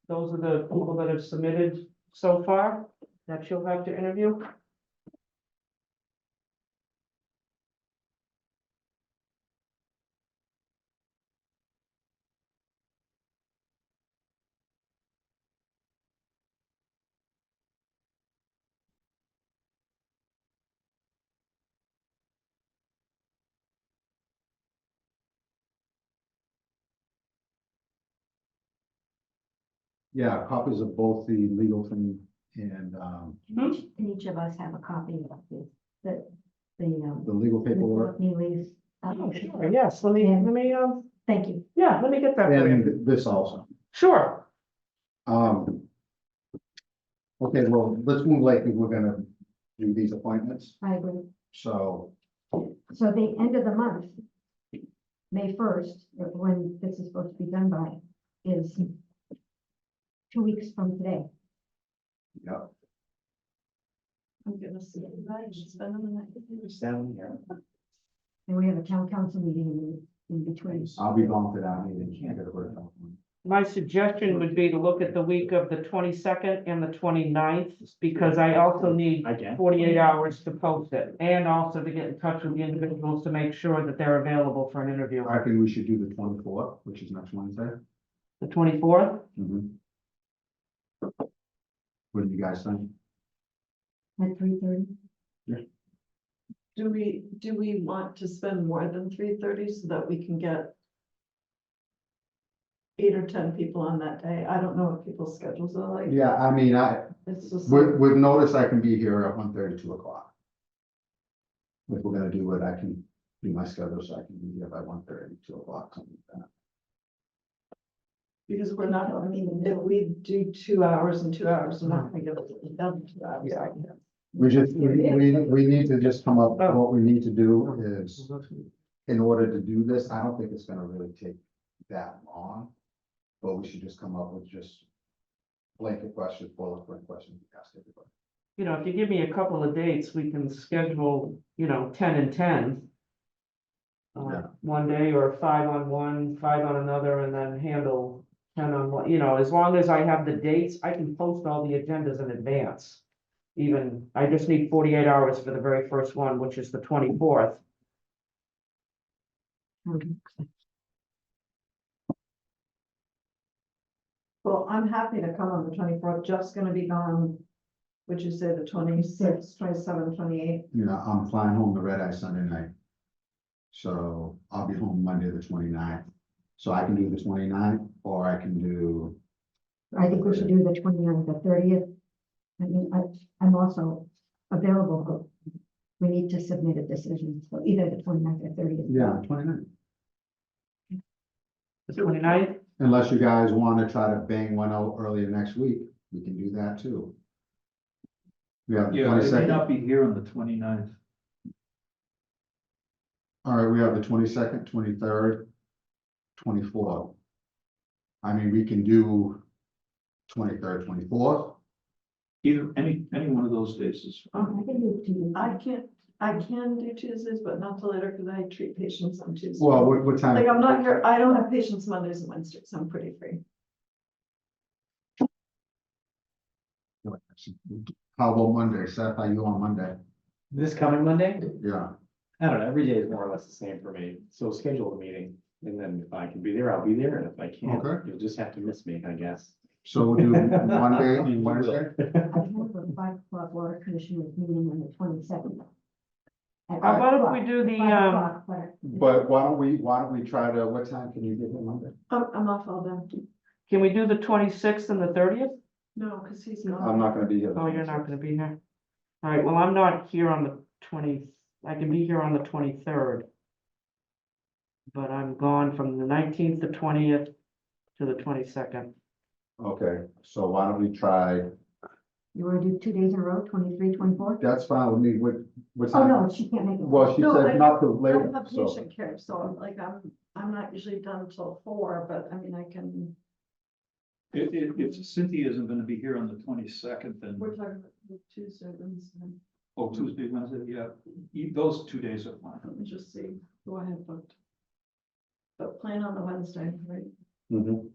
Those are the people that have submitted so far that you'll have to interview. yeah, copies of both the legal thing and, Can each of us have a copy of the the legal paperwork. McNeely's? Oh, sure, yes, let me, Thank you. yeah, let me get that for you. And this also. Sure. Okay, well, let's move like we're gonna do these appointments, I agree. so, So the end of the month, May 1st, when this is supposed to be done by, is 2 weeks from today. yeah. I'm gonna see. I should spend them the night. 7 here. And we have a town council meeting in between. I'll be going to that meeting, can't get a word out. My suggestion would be to look at the week of the 22nd and the 29th, because I also need I can. 48 hours to post it, and also to get in touch with the individuals to make sure that they're available for an interview. I reckon we should do the 24th, which is next Wednesday. The 24th? What do you guys think? At 3:30. Do we want to spend more than 3:30 so that we can get 8 or 10 people on that day? I don't know what people's schedules are like. Yeah, I mean, It's just. with notice, I can be here at 1:30, 2 o'clock. If we're gonna do it, I can do my schedule, so I can be here by 1:30, 2 o'clock, something like that. Because we're not, I mean, if we do 2 hours and 2 hours, I'm not gonna get it done in 2 hours. We need to just come up, what we need to do is in order to do this, I don't think it's gonna really take that long. But we should just come up with just blanket questions, boilerplate questions, to ask everybody. You know, if you give me a couple of dates, we can schedule, 10 and 10. Yeah. One day or 5 on one, 5 on another, and then handle 10 on one, as long as I have the dates, I can post all the agendas in advance. Even, I just need 48 hours for the very first one, which is the 24th. Well, I'm happy to come on the 24th. Jeff's gonna be gone. Would you say the 26th, 27th, 28th? You know, I'm flying home to Red Eye Sunday night. So I'll be home Monday, the 29th. So I can do the 29th, or I can do, I think we should do the 29th, the 30th. I mean, I'm also available, but we need to submit a decision, so either the 29th or 30th. yeah, 29th. The 29th, Unless you guys want to try to bang one out earlier next week, we can do that too. We have the Yeah, I may 22nd. not be here on the 29th. All right, we have the 22nd, 23rd, 24th. I mean, we can do 23rd, 24th. Either, any one of those days is fine. I can do it to you. I can do Tuesdays, but not till later because I treat patients on Tuesdays. Well, what time? Like, I'm not here, I don't have patients Mondays and Wednesdays. I'm pretty free. How about Monday? Seth, are you on Monday? This coming Monday? Yeah, I don't know, every day is more or less the same for me, so schedule a meeting, and then if I can be there, I'll be there, and if I can't, Okay. you'll just have to miss me, I guess. so we'll do Monday, Wednesday. I have a 5 o'clock water commissioners meeting on the 22nd. how about if we do the, 5 o'clock, but But why don't we try to, what time can you get here Monday? I'm off all day. can we do the 26th and the 30th? No, because he's I'm gone. not gonna be here. Oh, you're not gonna be here. All right, well, I'm not here on the 20th. I can be here on the 23rd. But I'm gone from the 19th to 20th to the 22nd. Okay, so why don't we try, you want to do 2 days in a row, 23, 24? that's fine with me, what Oh, time? no, she can't make it. Well, she No, said not till I later, have so, patient care, so like, I'm not usually done till 4, but I mean, I can, If Cynthia isn't gonna be here on the 22nd, then, we're talking about Tuesday, Wednesday. Tuesday, Wednesday, yeah, those 2 days are fine. Let me just see who I have booked. But plan on the Wednesday, right? Mhm.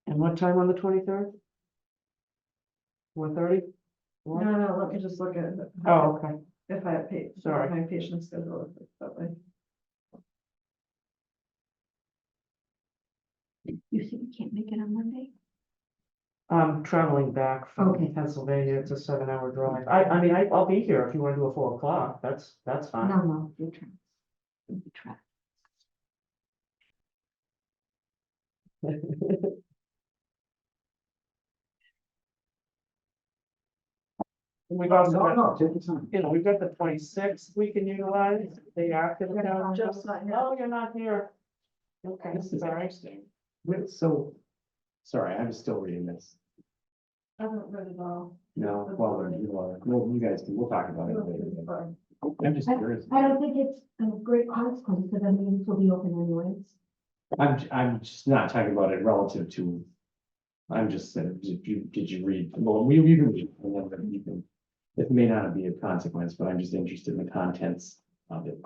And what time on the 23rd? 4:30? No, let me just look at it. Oh, okay. If I have Sorry. my patient schedule that way. You said you can't make it on Monday? I'm traveling back Okay. from Pennsylvania. It's a 7-hour drive. I mean, I'll be here if you want to do a 4 o'clock. That's fine. No, you try. You try. We've also got, no, take your time. we've got the 26th we can utilize, the after the town. Jeff's not here. Oh, you're not here. Okay, This is sorry. interesting. Wait, so, sorry, I'm still reading this. I haven't read it all. No, well, you guys can, we'll talk about it later. I'm just curious. I don't think it's a great consequence because the meetings will be open anyways. I'm just not talking about it relative to, I'm just saying, did you read, well, we can read, and then you can, it may not be a consequence, but I'm just interested in the contents of it.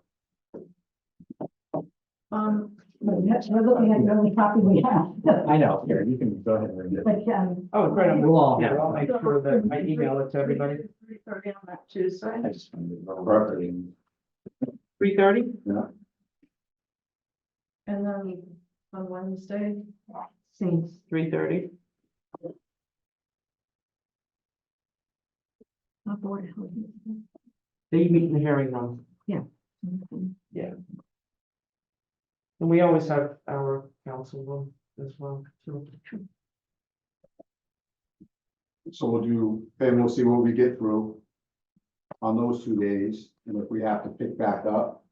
We're looking at the only copy we have. I know, here, you can go ahead and read it. But, Oh, great. We'll all, Yeah, I'll make sure that I email it to everybody. 3:30 on that Tuesday. I just wanted to go and 3:30? And then on Wednesday, same. 3:30. Not board of health. They meet in the hearing room. Okay. And we always have our council room as well. So we'll do, and we'll see what we get through on those 2 days, and if we have to pick back up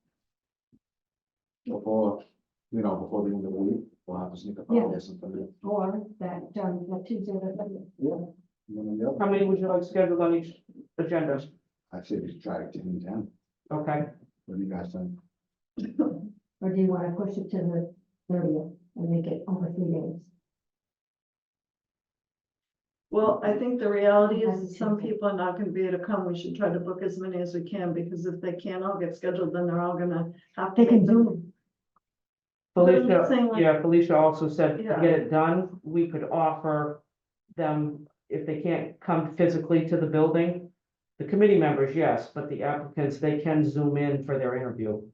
before the end of the week, we'll have to sneak up Yeah. on this something. Or that Tuesday, the 30th. Yeah. How many would you like scheduled on each agenda? I say we should try 10 and 10. Okay, What do you guys think? Or do you want to push it to the 30th and make it over 3 days? Well, I think the reality is that some people are not gonna be able to come. We should try to book as many as we can, because if they can't all get scheduled, then they're all gonna have to. They can make them- Zoom. But I'm Felicia, saying, like- yeah, Felicia also said to Yeah. get it done, we could offer them, if they can't come physically to the building. The committee members, yes, but the applicants, they can Zoom in for their interview.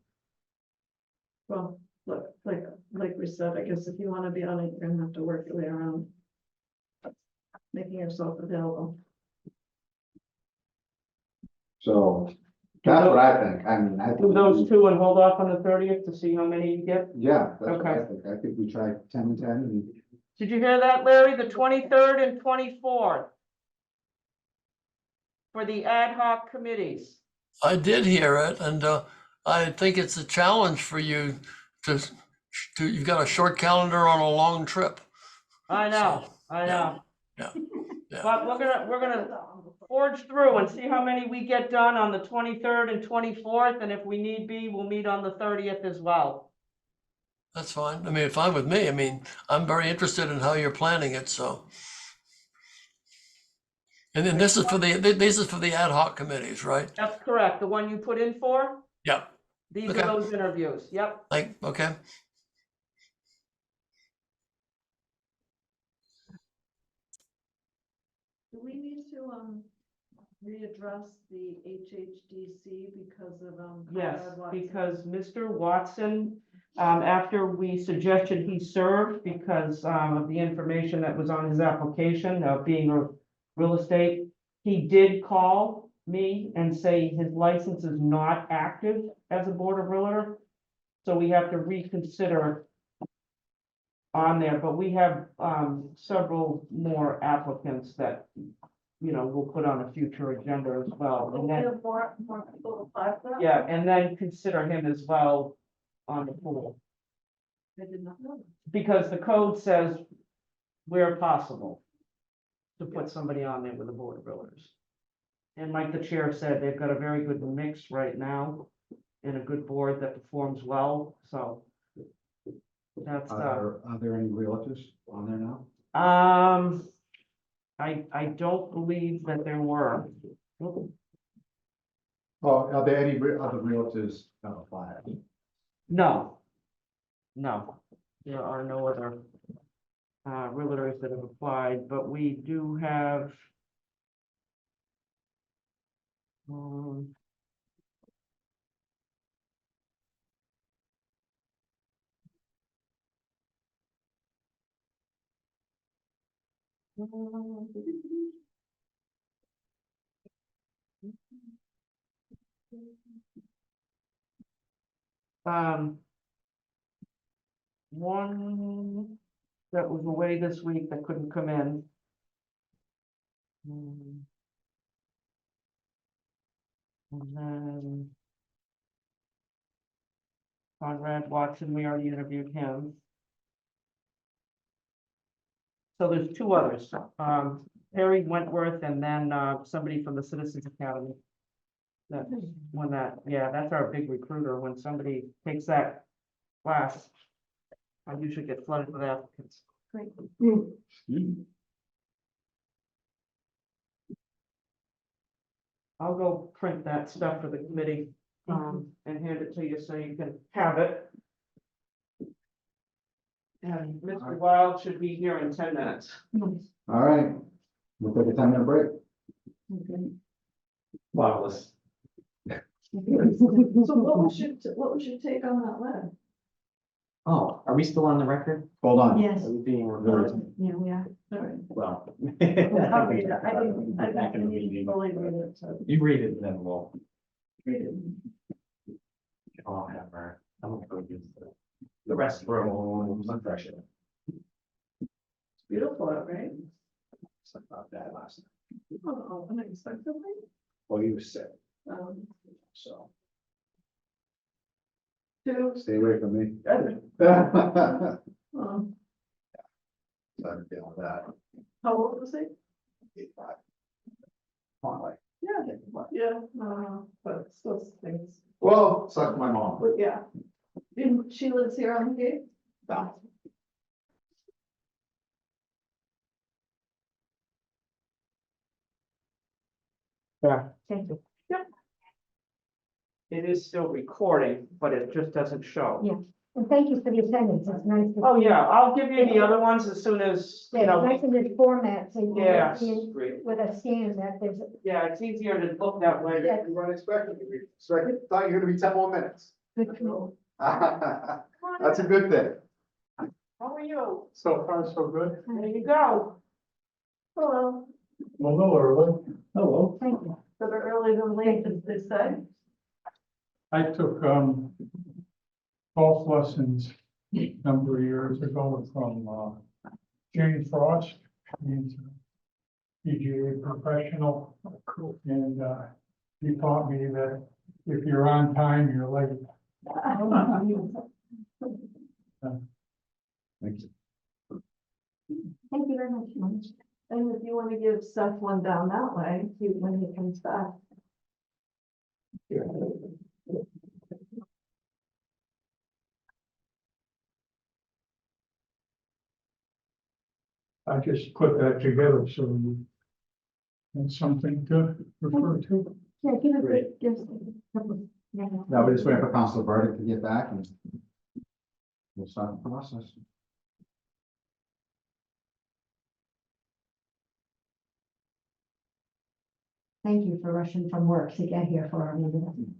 Well, look, like we said, I guess if you wanna be on it, you're gonna have to work your way around. Making yourself available. So that's what I think. I mean, I. Do those two and hold off on the 30th to see how many you get? Yeah, that's what I Okay. think. I think we try 10 and 10 and Did you hear that, Larry? The 23rd and 24th? For the ad hoc committees. I did hear it, and I think it's a challenge for you to, you've got a short calendar on a long trip. I know, I know. Yeah, yeah. But we're gonna forge through and see how many we get done on the 23rd and 24th, and if we need be, we'll meet on the 30th as well. That's fine. I mean, fine with me. I mean, I'm very interested in how you're planning it, so. And then this is for the ad hoc committees, right? That's correct. The one you put in for? Yeah. These Okay. are those interviews. Yep. Okay. Do we need to, readdress the HHDC because of, Yes, Conrad Watson? because Mr. Watson, after we suggested he serve because of the information that was on his application of being a real estate, he did call me and say his license is not active as a board of realtor. So we have to reconsider on there, but we have several more applicants that, you know, we'll put on a future agenda as well. And We then, have more people apply for that? yeah, and then consider him as well on the pool. I did not know. Because the code says where possible to put somebody on there with a board of realtors. And like the chair said, they've got a very good mix right now and a good board that performs well, so. That's, are there any realtors on there now? I don't believe that there were. Oh, are there any other realtors that apply? No. No, there are no other realtors that have applied, but we do have. One that was away this week that couldn't come in. And then Conrad Watson, we already interviewed him. So there's two others, Harry Wentworth and then somebody from the Citizens Academy. That when that, yeah, that's our big recruiter. When somebody takes that class, I usually get flooded with applicants. Great. I'll go print that stuff for the committee, and hand it to you so you can have it. And Mr. Wild should be here in 10 minutes. All right, we'll take a 10-minute break. Marvelous. So what was your take on that letter? Oh, are we still on the record? Hold on. Yes, Are we being recorded? yeah, we are. All right. Well. I'll read it. I Back in the didn't meeting. fully read it, so You read it and then we'll read it. all have our, I'm gonna go use the restroom, some fresh air. It's beautiful, out, right? Something about that last night. Oh, unexpectedly. Well, he was sick, So. Two. stay away from me. Um, So I'm dealing with that. how old was he? 85. Finally. Yeah, but still things, Well, suck my mom. but yeah. And she lives here on the gate? No. Yeah, Thank you. it is still recording, but it just doesn't show. Yeah. And thank you for the attendance. It's nice to. Oh, see. yeah, I'll give you the other ones as soon as, Yeah, you know, nice in this format, so you yeah, can see great. with a scan that there's. Yeah, it's easier to look that way. Yeah. You weren't expecting me, so I thought you were gonna be 10 more minutes. Good to know. That's a good thing. How are you? So far, so good. There you go. Hello, Hello, Earl. Hello. Thank you. better early than late, as they say. I took golf lessons a number of years ago from Jane Frost. She's a PGA professional. And he taught me that if you're on time, you're late. Thank you. Thank you very much. Mom. And if you want to give Seth one down that way, when he comes back. I just put that together so it's something to refer to. Yeah, give us, Great. give us a couple. Yeah. Now we're just waiting for Council Burdick to get back and we'll start the process. Thank you for rushing from work to get here for our meeting.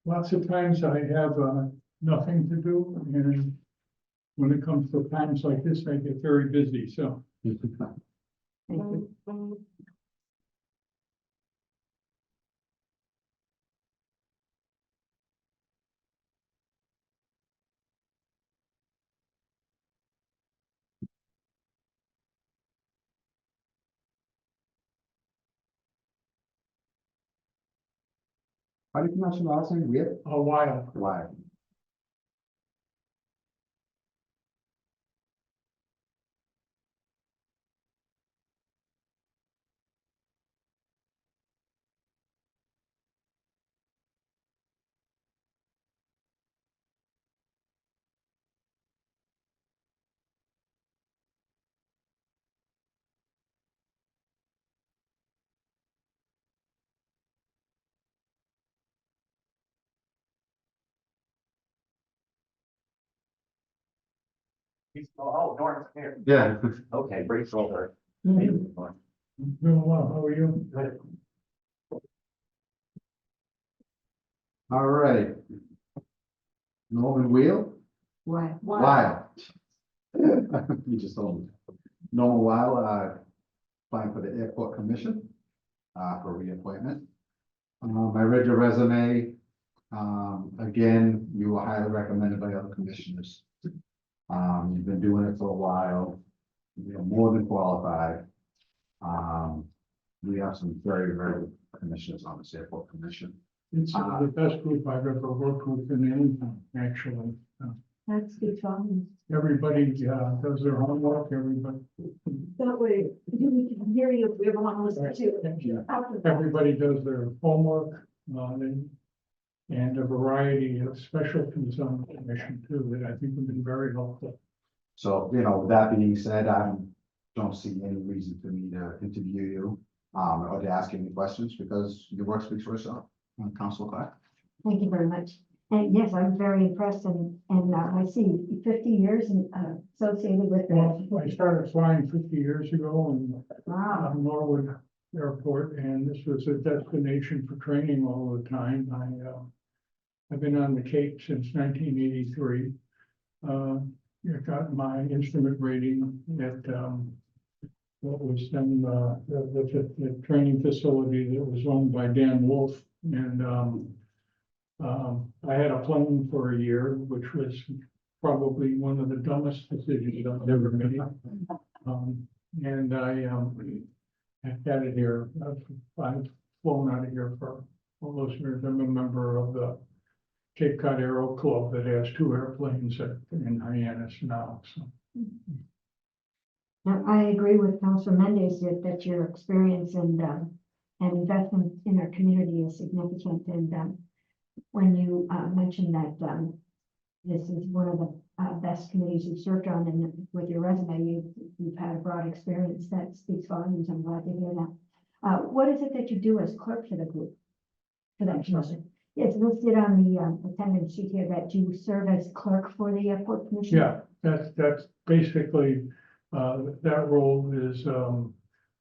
Lots of times I have nothing to do, and when it comes to times like this, I get very busy, so. Thank you. How do you pronounce your last name? Whip? A while. Why? Oh, Norton's here. Yeah. Okay, great shoulder. Doing well, how are you? All right. Norman Wheel? Why? Wild. You just told me. Norman Wild, applying for the airport commission, for reappointment. I read your resume. Again, you were highly recommended by other commissioners. You've been doing it for a while. You're more than qualified. We have some very, very good commissioners on this airport commission. It's the best group I've ever worked with in anything, actually. That's good talking. Everybody does their homework, everybody, That way, we can hear you if we ever want to listen to it. everybody does their homework, and a variety of specialties on the commission too, that I think have been very helpful. So, you know, with that being said, I don't see any reason for me to interview you, or to ask any questions because your work speaks for itself. Council Clark. Thank you very much. And yes, I'm very impressed and I see 50 years associated with Well, that. I started flying 50 years ago in Wow. Norwood Airport, and this was a destination for training all the time. I've been on the Cape since 1983. I got my instrument rating at what was then the training facility that was owned by Dan Wolf, and I had a plane for a year, which was probably one of the dumbest decisions I've ever made. And I've had it here. I've flown out of here for all those years. I'm a member of the Cape Cod Aero Club that has 2 airplanes in Hyannis now. So Now, I agree with Councilor Mendez that your experience and investment in our community is significant. And when you mentioned that this is one of the best committees you've served on, and with your resume, you've had a broad experience that speaks volumes. I'm glad to hear that. What is it that you do as clerk for the group? For that commission? It's listed on the attendance sheet here that you serve as clerk for the airport commission. Yeah, that's basically, that role is,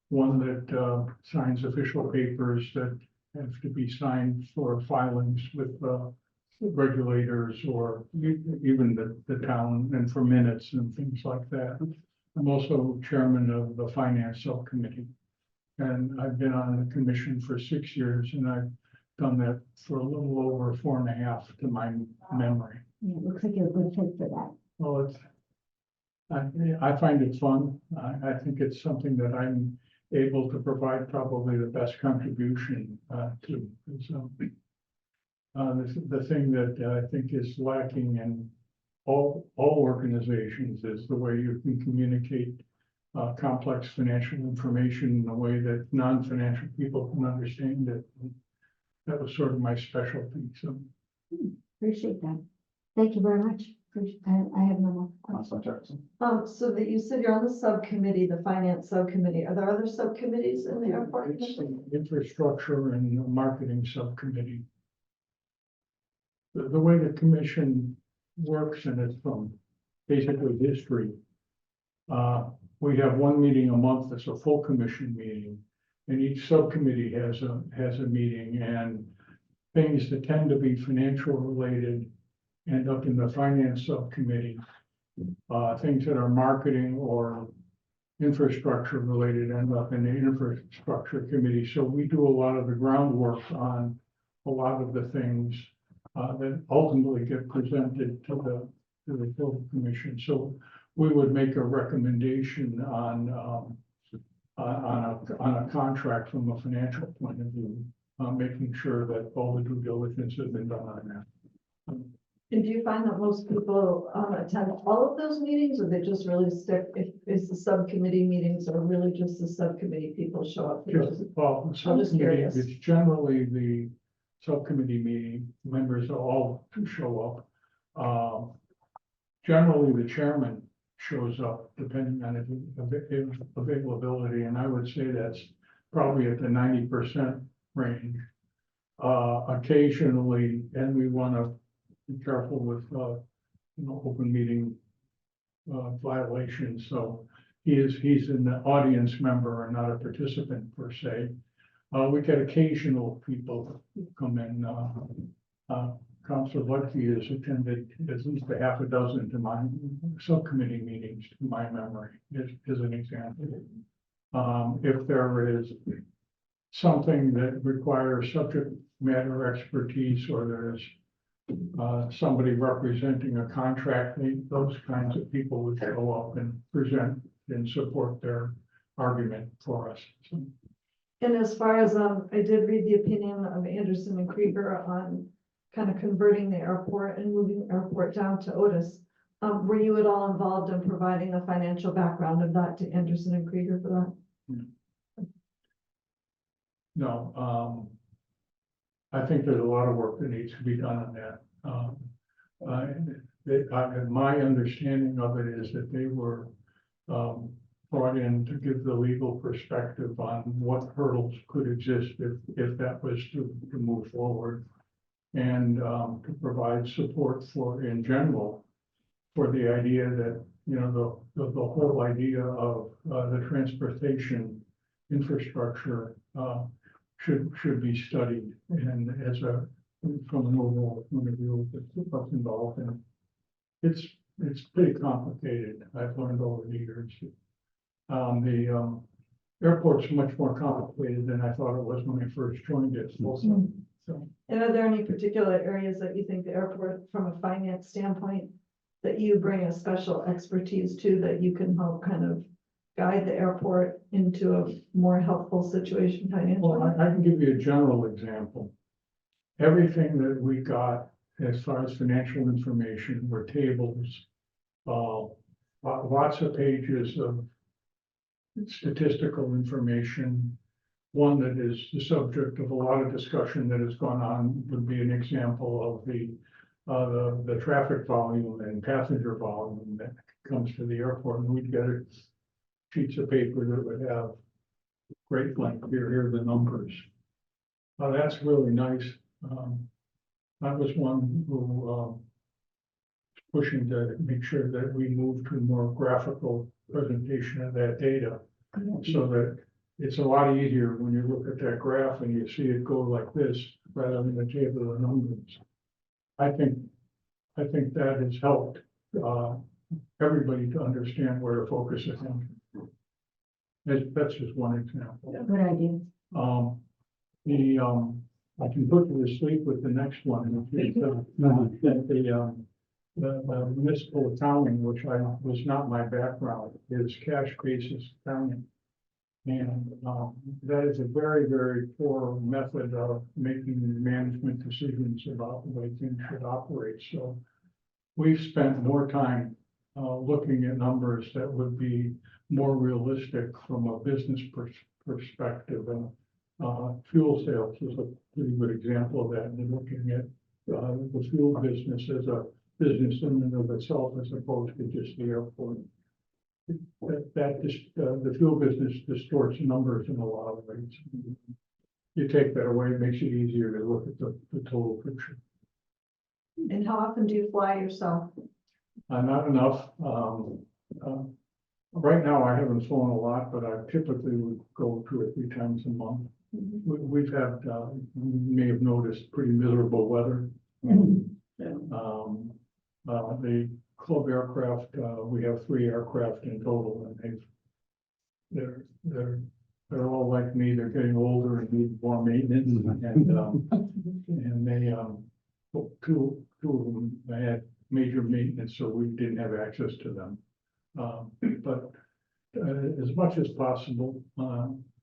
one that, signs official papers that have to be signed for filings with, regulators or even the town, and for minutes and things like that. I'm also chairman of the finance subcommittee. And I've been on the commission for 6 years, and I've done that for a little over 4.5 to my memory. Yeah, it looks like you're a good fit for that. Well, I find it fun. I think it's something that I'm able to provide probably the best contribution to. So, the thing that I think is lacking in all organizations is the way you can communicate complex financial information in a way that non-financial people can understand it. That was sort of my specialty, so. Appreciate that. Thank you very much. I have no more questions. Councilor Jackson. So that you said you're on the subcommittee, the finance subcommittee. Are there other subcommittees in the airport It's commission? the infrastructure and marketing subcommittee. The way the commission works, and it's from basically history. We have one meeting a month that's a full commission meeting, and each subcommittee has a meeting, and things that tend to be financial related end up in the finance subcommittee. Things that are marketing or infrastructure related end up in the infrastructure committee. So we do a lot of the groundwork on a lot of the things that ultimately get presented to the full commission. So we would make a recommendation on a contract from a financial point of view, making sure that all the due diligence has been done on that. And do you find that most people attend all of those meetings, or they just really stick, if the subcommittee meetings are really just the subcommittee people show up? Well, the subcommittee, curious. it's generally the subcommittee meeting, members all show up. Generally, the chairman shows up depending on his availability, and I would say that's probably at the 90% range. Occasionally, and we want to be careful with, open meeting violations, so he's an audience member and not a participant per se. We get occasional people come in. Councilor Lutke has attended at least a half a dozen to my subcommittee meetings, to my memory, as an example. If there is something that requires subject matter expertise, or there's somebody representing a contract, those kinds of people would show up and present and support their argument for us. So, And as far as, I did read the opinion of Anderson and Krieger on kind of converting the airport and moving the airport down to Otis. Were you at all involved in providing the financial background of that to Anderson and Krieger for that? No, I think there's a lot of work that needs to be done on that. My understanding of it is that they were brought in to give the legal perspective on what hurdles could exist if that was to move forward, and to provide support for, in general, for the idea that, the whole idea of the transportation infrastructure should be studied, and from an overall point of view, what's involved, and it's pretty complicated. I've learned over the years. The airport's much more complicated than I thought it was when I first joined it also. So, And are there any particular areas that you think the airport, from a finance standpoint, that you bring a special expertise to, that you can help kind of guide the airport into a more helpful situation financially? well, I can give you a general example. Everything that we got as far as financial information were tables, lots of pages of statistical information. One that is the subject of a lot of discussion that has gone on would be an example of the traffic volume and passenger volume that comes to the airport. And we'd get sheets of paper that would have great length, here are the numbers. That's really nice. I was one who pushing to make sure that we move to more graphical presentation of that data, so that it's a lot easier when you look at that graph and you see it go like this rather than the table of numbers. I think that has helped everybody to understand where to focus attention. That's just one example. Good idea. I can put you to sleep with the next one, which is the municipal accounting, which was not my background, is cash basis accounting. And that is a very, very poor method of making management decisions about the way things should operate. So we've spent more time looking at numbers that would be more realistic from a business perspective. And fuel sales is a pretty good example of that. And looking at the fuel business as a business in and of itself, as opposed to just the airport. The fuel business distorts numbers in a lot of ways. You take that away, it makes it easier to look at the total picture. And how often do you fly yourself? Not enough. Right now, I haven't flown a lot, but I typically would go 2 or 3 times a month. We've had, you may have noticed, pretty miserable weather. The club aircraft, we have 3 aircraft in total, and they're all like me. They're getting older and need more maintenance. And they, 2 of them, they had major maintenance, so we didn't have access to them. But as much as possible,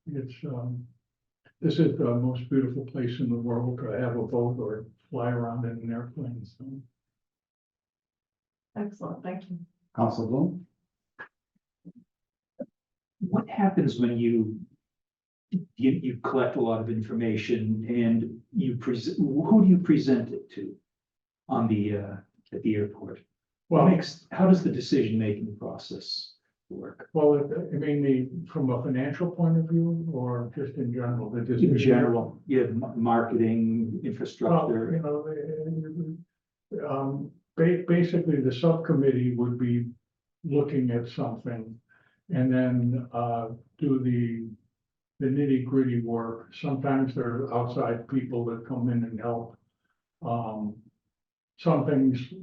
this is the most beautiful place in the world to have a boat or fly around in an airplane. So. Excellent, thank you. Council Bloom? What happens when you collect a lot of information and who do you present it to on at the airport? How does the decision-making process work? Well, I mean, from a financial point of view, or just in general? In general, you have marketing, infrastructure. Basically, the subcommittee would be looking at something and then do the nitty-gritty work. Sometimes there are outside people that come in and help. Some things,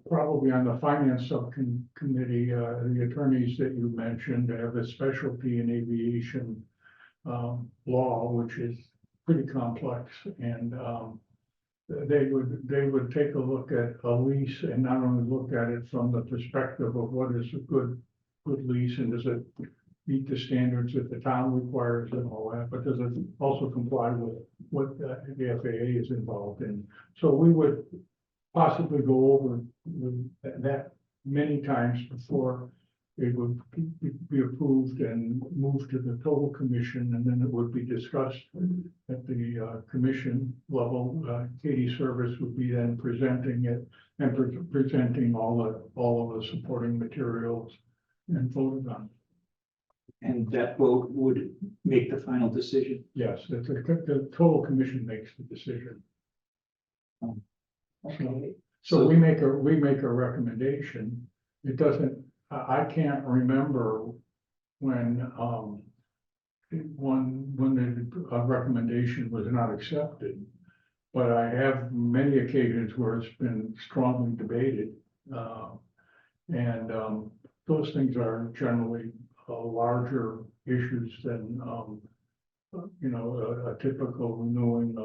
probably on the finance subcommittee, the attorneys that you mentioned have a specialty in aviation law, which is pretty complex, and they would take a look at a lease and not only look at it from the perspective of what is a good lease and does it meet the standards that the town requires and all that, but does it also comply with what the FAA is involved in? So we would possibly go over that many times before it would be approved and moved to the total commission, and then it would be discussed at the commission level. Katie Service would be then presenting it and presenting all of the supporting materials and voted on. And that vote would make the final decision? Yes, the total commission makes the decision. Okay. So we make a recommendation. It doesn't, I can't remember when the recommendation was not accepted. But I have many occasions where it's been strongly debated. Those things are generally larger issues than, a typical renewing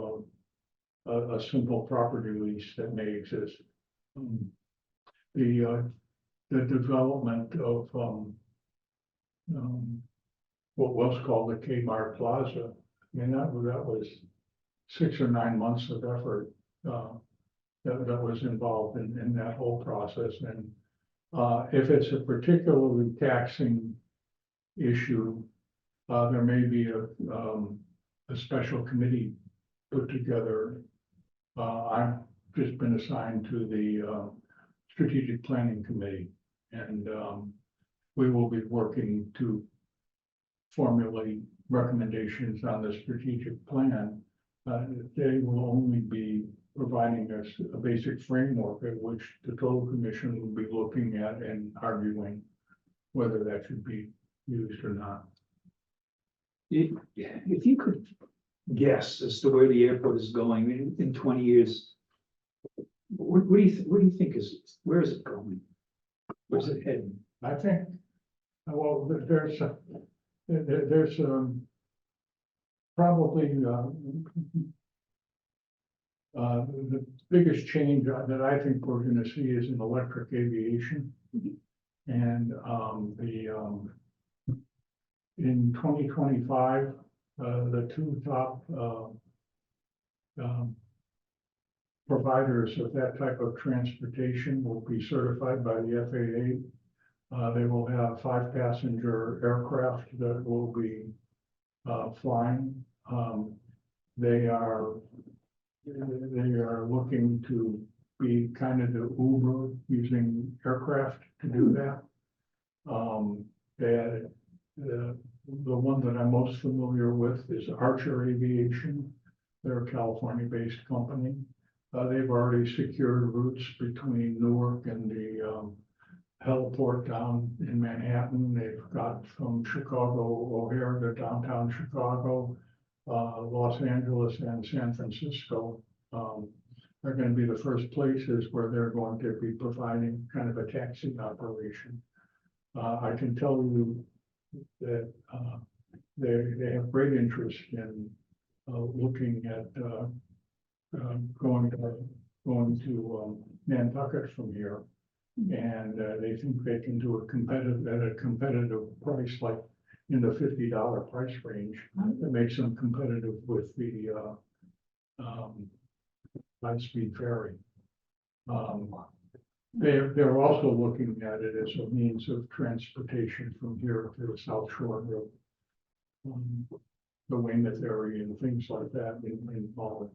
of a simple property lease that may exist. The development of what was called the Kmart Plaza, I mean, that was 6 or 9 months of effort that was involved in that whole process. And if it's a particularly taxing issue, there may be a special committee put together. I've just been assigned to the strategic planning committee, and we will be working to formulate recommendations on the strategic plan. They will only be providing us a basic framework at which the total commission will be looking at and arguing whether that should be used or not. If you could guess as to where the airport is going in 20 years, what do you think where is it going? Where's it heading? I think, well, there's probably the biggest change that I think we're gonna see is in electric aviation. And in 2025, the two top providers of that type of transportation will be certified by the FAA. They will have 5-passenger aircraft that will be flying. They are looking to be kind of the Uber using aircraft to do that. The one that I'm most familiar with is Archer Aviation. They're a California-based company. They've already secured routes between Newark and the heliport down in Manhattan. They've got from Chicago O'Hare to downtown Chicago, Los Angeles and San Francisco. Are going to be the first places where they're going to be providing kind of a taxi operation. I can tell you that they have great interest in looking at going to Nantucket from here. And they think they can do at a competitive price, like in the $50 price range, that makes them competitive with the high-speed ferry. They're also looking at it as a means of transportation from here to the South Shore of the Weymouth area and things like that in Bali.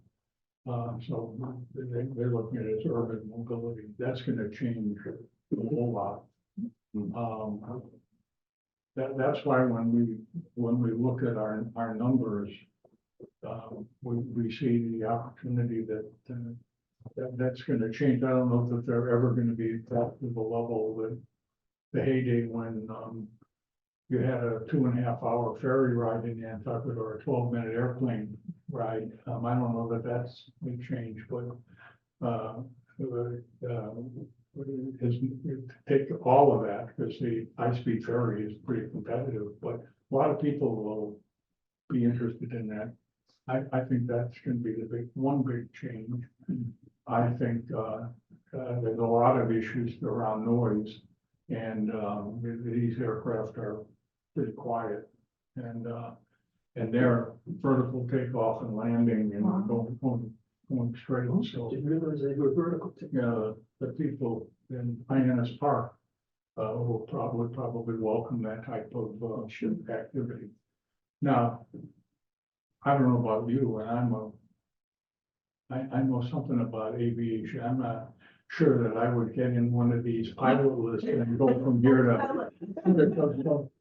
So they're looking at it as urban mobility. That's going to change a whole lot. That's why when we look at our numbers, we see the opportunity that's going to change. I don't know that they're ever going to be back to the level that the heyday when you had a 2.5-hour ferry ride in Nantucket or a 12-minute airplane ride. I don't know that that's going to change, but take all of that because the high-speed ferry is pretty competitive, but a lot of people will be interested in that. I think that's going to be the one big change. I think there's a lot of issues around noise, and these aircraft are pretty quiet, and they're vertical takeoff and landing and going straight. So Didn't realize they were vertical. the people in Hyannis Park will probably welcome that type of activity. Now, I don't know about you, and I know something about aviation. I'm not sure that I would get in one of these pilot lists and go from here to,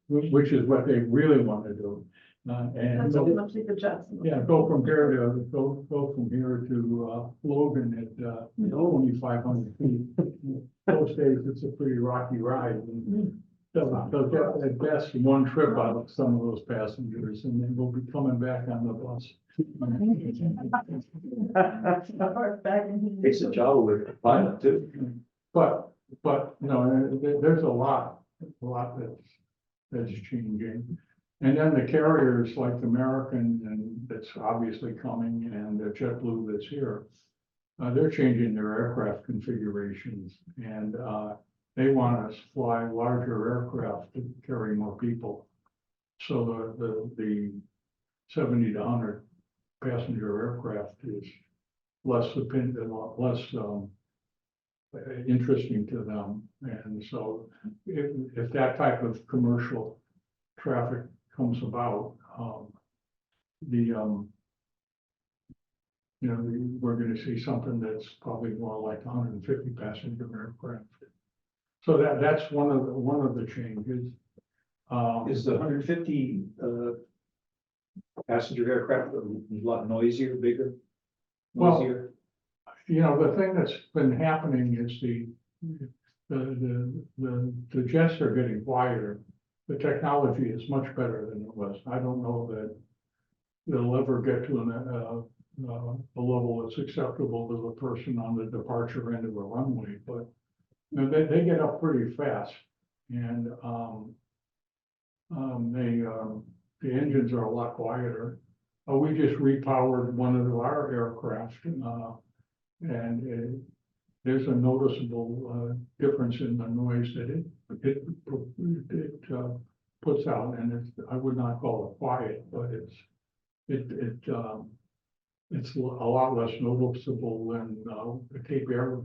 which is what they really want to do. And That's so, what must be the jets. yeah, go from here to Logan at only 500 feet. Those days, it's a pretty rocky ride. And they'll get at best one trip out of some of those passengers, and then we'll be coming back on the bus. Takes a job with a pilot too. But, there's a lot that's changing. And then the carriers like American, and that's obviously coming, and the JetBlue that's here, they're changing their aircraft configurations, and they want us to fly larger aircraft to carry more people. So the 70 to 100 passenger aircraft is less interesting to them. And so if that type of commercial traffic comes about, you know, we're gonna see something that's probably more like 150 passenger aircraft. So that's one of the changes. Is the 150 passenger aircraft a lot noisier, bigger? Well, Noisier? You know, the thing that's been happening is the jets are getting quieter. The technology is much better than it was. I don't know that it'll ever get to a level that's acceptable to the person on the departure end of a runway, but you know, they get up pretty fast, and the engines are a lot quieter. We just repowered one of our aircraft, and there's a noticeable difference in the noise that it puts out, and I would not call it quiet, but it's a lot less noticeable than the Cape Air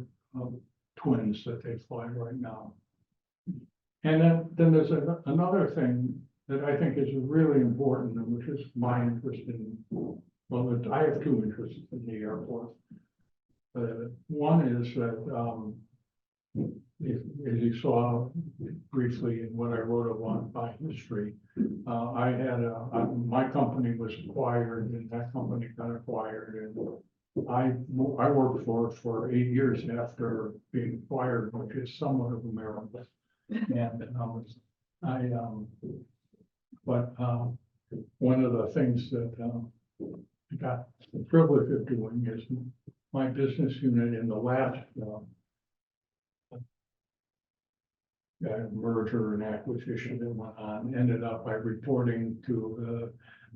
twins that they fly right now. And then there's another thing that I think is really important, and which is my interest in, well, I have two interests in the airport. One is that, as you saw briefly in what I wrote about my history, my company was acquired, and that company got acquired, and I worked for 8 years after being acquired, which is somewhat of a miracle. And one of the things that I got the privilege of doing is my business unit in the last merger and acquisition that went on ended up by reporting to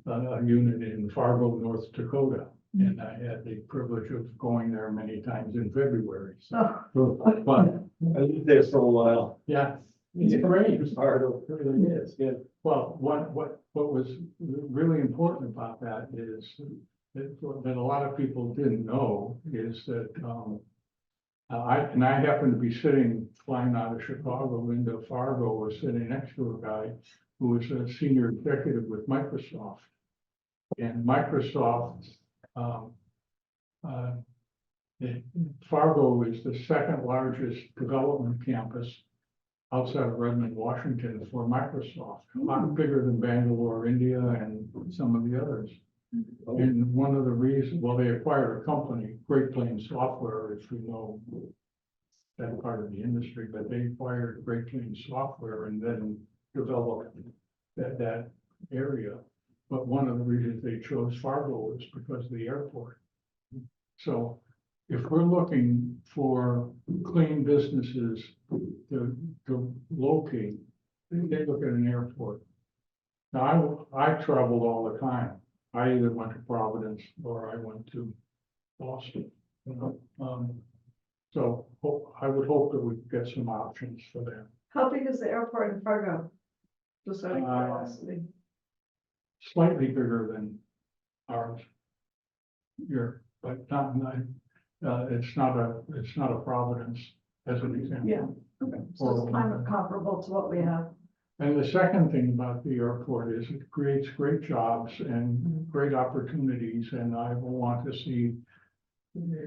a unit in Fargo, North Dakota. And I had the privilege of going there many times in February. So, but I lived there for a while. yeah, it's great. It was hard. It really is, yeah. Well, what was really important about that is that a lot of people didn't know is that I happened to be flying out of Chicago into Fargo, was sitting next to a guy who was a senior executive with Microsoft. And Microsoft, Fargo is the second largest development campus outside of Redmond, Washington for Microsoft, a lot bigger than Bangalore, India, and some of the others. And one of the reasons, well, they acquired a company, Great Plains Software, if you know that part of the industry, but they acquired Great Plains Software and then developed that area. But one of the reasons they chose Fargo is because of the airport. So if we're looking for clean businesses to locate, they look at an airport. Now, I traveled all the time. I either went to Providence or I went to Boston. You know? So I would hope that we get some options for them. How big is the airport in Fargo? Just out of curiosity. Slightly bigger than ours here, but it's not a Providence as an example. Yeah, okay, so it's kind of comparable to what we have. And the second thing about the airport is it creates great jobs and great opportunities, and I want to see,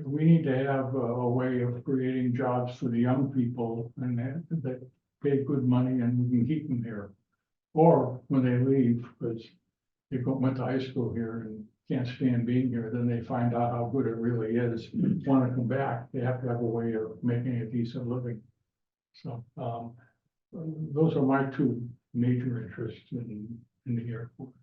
we need to have a way of creating jobs for the young people and that pay good money and we can keep them here. Or when they leave, because they went to high school here and can't stand being here, then they find out how good it really is, want to come back, they have to have a way of making a decent living. So, those are my two major interests in the airport.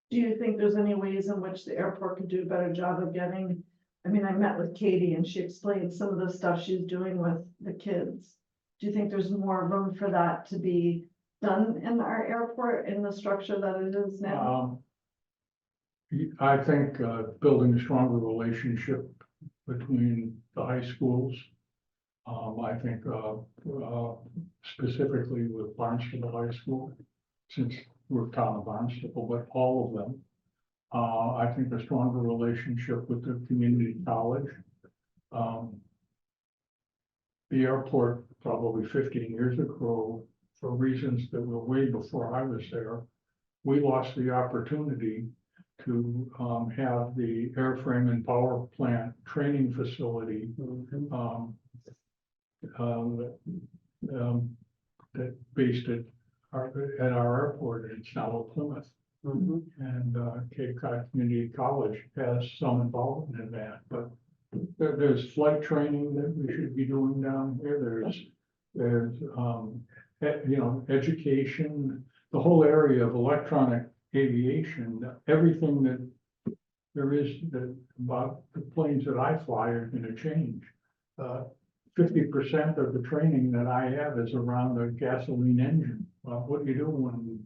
Do you think there's any ways in which the airport could do a better job of getting? I mean, I met with Katie and she explained some of the stuff she's doing with the kids. Do you think there's more room for that to be done in our airport in the structure that it is now? I think building a stronger relationship between the high schools. I think specifically with Barnstable High School, since we're town of Barnstable, but all of them. I think a stronger relationship with the community college. The airport probably 15 years ago for reasons that were way before I was there, we lost the opportunity to have the airframe and power plant training facility um, that based at our airport, and it's now at Plymouth. And Cape Cod Community College has some involvement in that, but there's flight training that we should be doing down here. There's education, the whole area of electronic aviation, everything that there is that about the planes that I fly are gonna change. 50% of the training that I have is around a gasoline engine. Well, what do you do when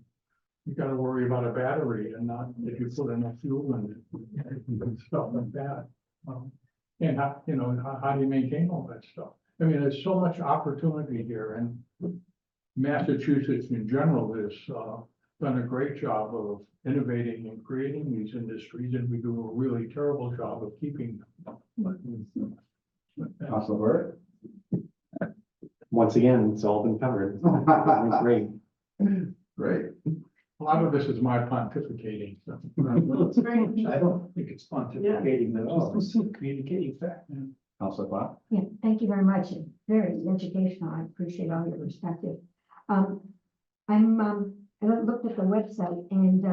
you gotta worry about a battery and not if you put enough fuel in it and stuff like that? And how, how do you maintain all that stuff? I mean, there's so much opportunity here, and Massachusetts in general has done a great job of innovating and creating these industries, and we do a really terrible job of keeping them. Council Burt? Once again, it's all been covered. Great. Great. A lot of this is my pontificating. So. It's great. I don't think it's pontificating at all, it's communicating fact. Council Clark? Yeah, thank you very much. Very educational. I appreciate all your perspective. I looked at the website and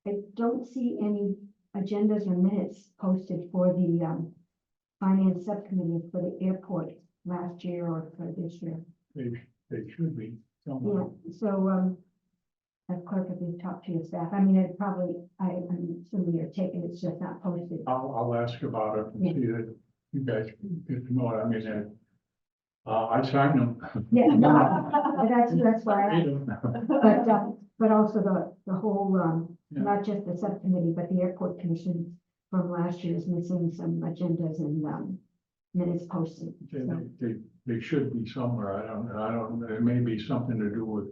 I don't see any agendas or minutes posted for the finance subcommittee for the airport last year or for this year. They should be. Yeah, somewhere. so as clerk, if you talk to your staff, I mean, it probably, I'm assuming you're taking, it's just not posted. I'll ask about it and Yeah. see that you guys get to know it. I mean, I signed them. Yeah, no, that's why I Read 'em. but also the whole, Yeah. not just the subcommittee, but the airport commission from last year is missing some agendas and minutes posted. So, They should be somewhere. I don't, it may be something to do with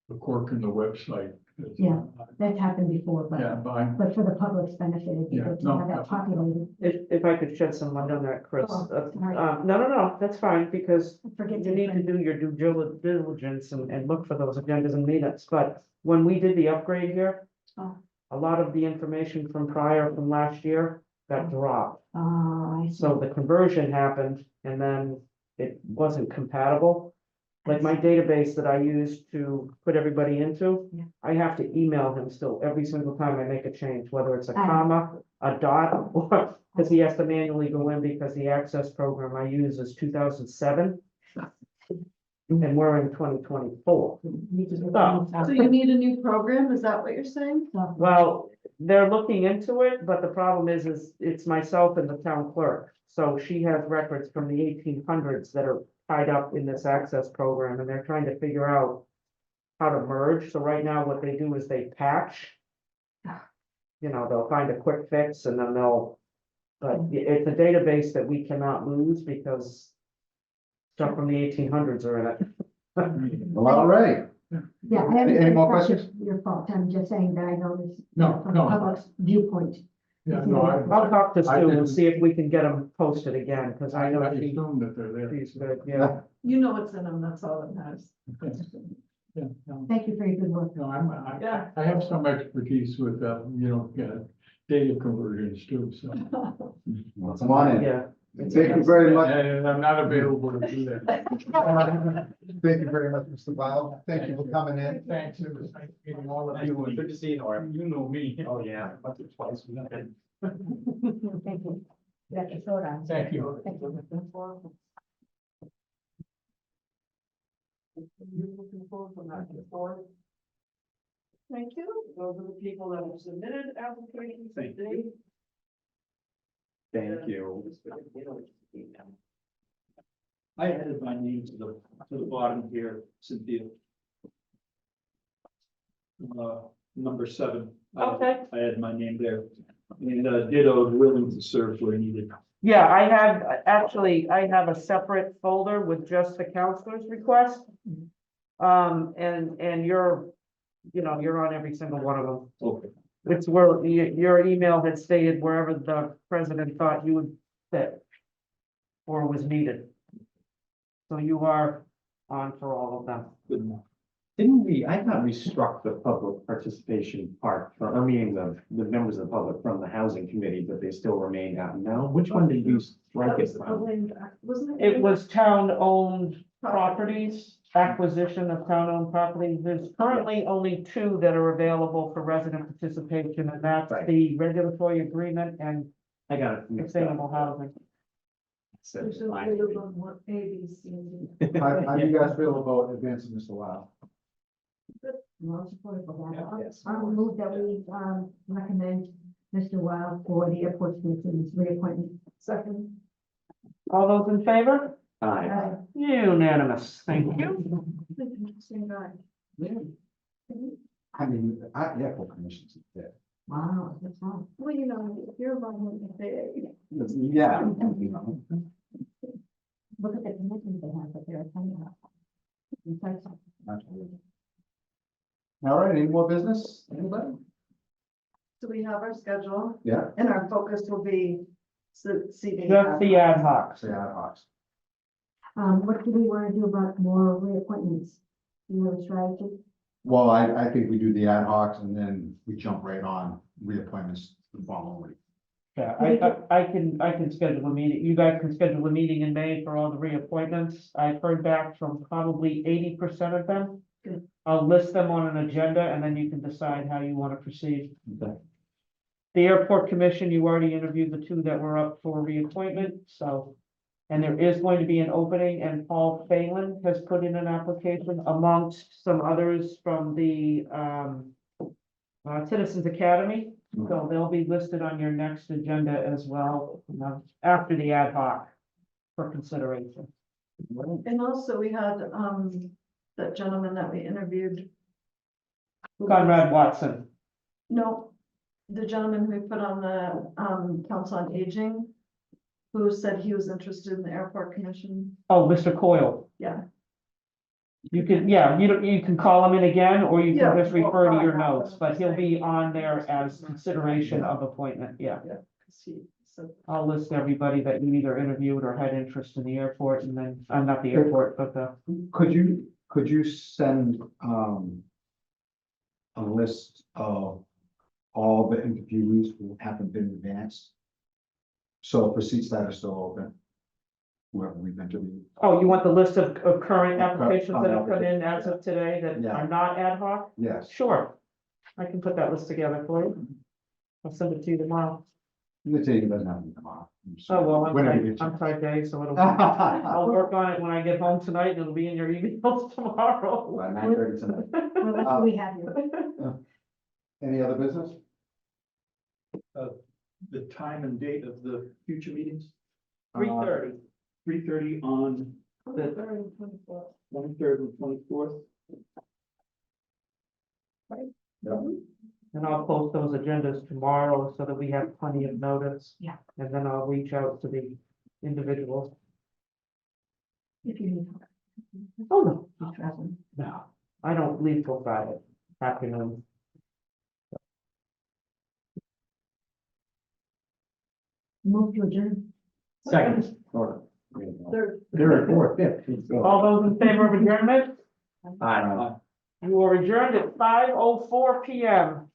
the quirk in the website. Yeah. That's happened before, Yeah, but for the public's benefit, it'd be Yeah, good to no, have that definitely. populated. If I could shed some light on that, Chris. Oh, sorry. No, that's fine, because Forget you need to do your due diligence and look for those agendas and minutes, but when we did the upgrade here, Oh. a lot of the information from last year got dropped. I see. So the conversion happened and then it wasn't compatible. Like my database that I use to put everybody into, Yeah. I have to email him still every single time I make a change, whether it's a Ah. comma, a dot, or because he has to manually go in because the access program I use is 2007. And we're in 2024. So you need a new program, is that what you're saying? Well, they're looking into it, but the problem is it's myself and the town clerk. So she has records from the 1800s that are tied up in this access program, and they're trying to figure out how to merge. So right now, what they do is they patch. They'll find a quick fix and then but it's a database that we cannot lose because stuff from the 1800s are in it. Well, all right. Yeah. I Any understand more it's not questions? Your fault. I'm just saying that I noticed. No, From no. the public's viewpoint. Yeah, no, I'll talk to I Sue and didn't- see if we can get them posted again, because I know assume that they're there. she's good, yeah. You know what's in them, that's all that matters. Yeah, no, Thank you for your good work. no, Yeah. I have some expertise with, data conversions too, so. Well, come on in. Yeah. Thank you very much. And I'm not available to do that. Thank you very much, Mr. Wild. Thank you for coming in. Thanks, it was nice meeting all of you. Good to see you, Norm. You know me. Oh, yeah. Once or twice. Thank you. Got your thought on. Thank you. Thank you. Thank you. Those are the people that have submitted applications. Thank you. Thank you. I added my name to the bottom here, Cynthia. Number 7. Okay. I had my name there. And ditto, willing to serve where needed. Yeah, I have a separate folder with just the counselor's request. And you're on every single one of them. Okay. It's where your email had stated wherever the president thought you would fit or was needed. So you are on for all of them. Good enough. Didn't we, I thought we struck the public participation part from, I mean, the members of the public from the housing committee, but they still remain out now. Which one did you strike That it was a from? land, wasn't it? It was town-owned properties, acquisition of town-owned properties. There's currently only two that are available for resident participation, and that's Right. the regulatory agreement and I got it mixed up. sustainable housing. Said There's a fine. little bit more A, B, C, and D. How do you guys feel about advancing Mr. Lau? Well, supportive of that. Yes. I'll move that we, recommend Mr. Wild for the airport commission's reappointment. Second. All those in favor? Aye. Unanimous, thank you. Interesting guy. I mean, airport commissions, yeah. Wow, that's all. Well, you know, if you're running the FAA. Yeah, you know. Look at the commitment they have, but they're coming up. Absolutely. All right, any more business? Anybody? So we have our schedule Yeah, and our focus will be seating. Just the ad hoc. say ad hocs. What do we want to do about more reappointments? You have a strategy? Well, I think we do the ad hocs and then we jump right on reappointments the following week. Yeah, I can schedule a meeting, you guys can schedule a meeting in May for all the reappointments. I've heard back from probably 80% of them. Good. I'll list them on an agenda and then you can decide how you want to proceed. Okay. The airport commission, you already interviewed the two that were up for reappointment, so. And there is going to be an opening and Paul Phelan has put in an application amongst some others from the Citizens Academy. So they'll be listed on your next agenda as well, after the ad hoc for consideration. And also we had, that gentleman that we interviewed. Conrad Watson. No, the gentleman who we put on the, Council on Aging, who said he was interested in the airport commission. Oh, Mr. Coyle. Yeah. You can, yeah, you can call him in again, or you Yeah, can just refer to well, your I- notes, but he'll be on there as consideration of appointment, yeah. 'Cause he said, I'll list everybody that you either interviewed or had interest in the airport, and then, not the airport, but the, Could you send, a list of all the interviewees who haven't been advanced? So for seats that are still open, whoever we've interviewed. oh, you want the list of current applications that have come in applications, as of today that Yeah. are not ad hoc? Yes, Sure, I can put that list together for you. I'll send it to you tomorrow. the team doesn't have to come on. Oh, well, Whenever you get I'm type A, so it'll, By I'll work on it when I get home tonight, and it'll be in your emails tomorrow. 9:30 tonight. Well, that's what we have here. Any other business? The time and date of the future meetings, 3:30. 3:30 on The- 23rd and 24th. And I'll post those agendas tomorrow so that we have plenty of notice. Yeah. And then I'll reach out to the individuals. If you need. Oh, no, help traveling. no, I don't leave till Friday afternoon. Move to adjourn. Second. they're Third, fourth, fifth. All those in favor of adjournment? Aye. You are adjourned at 5:04 PM.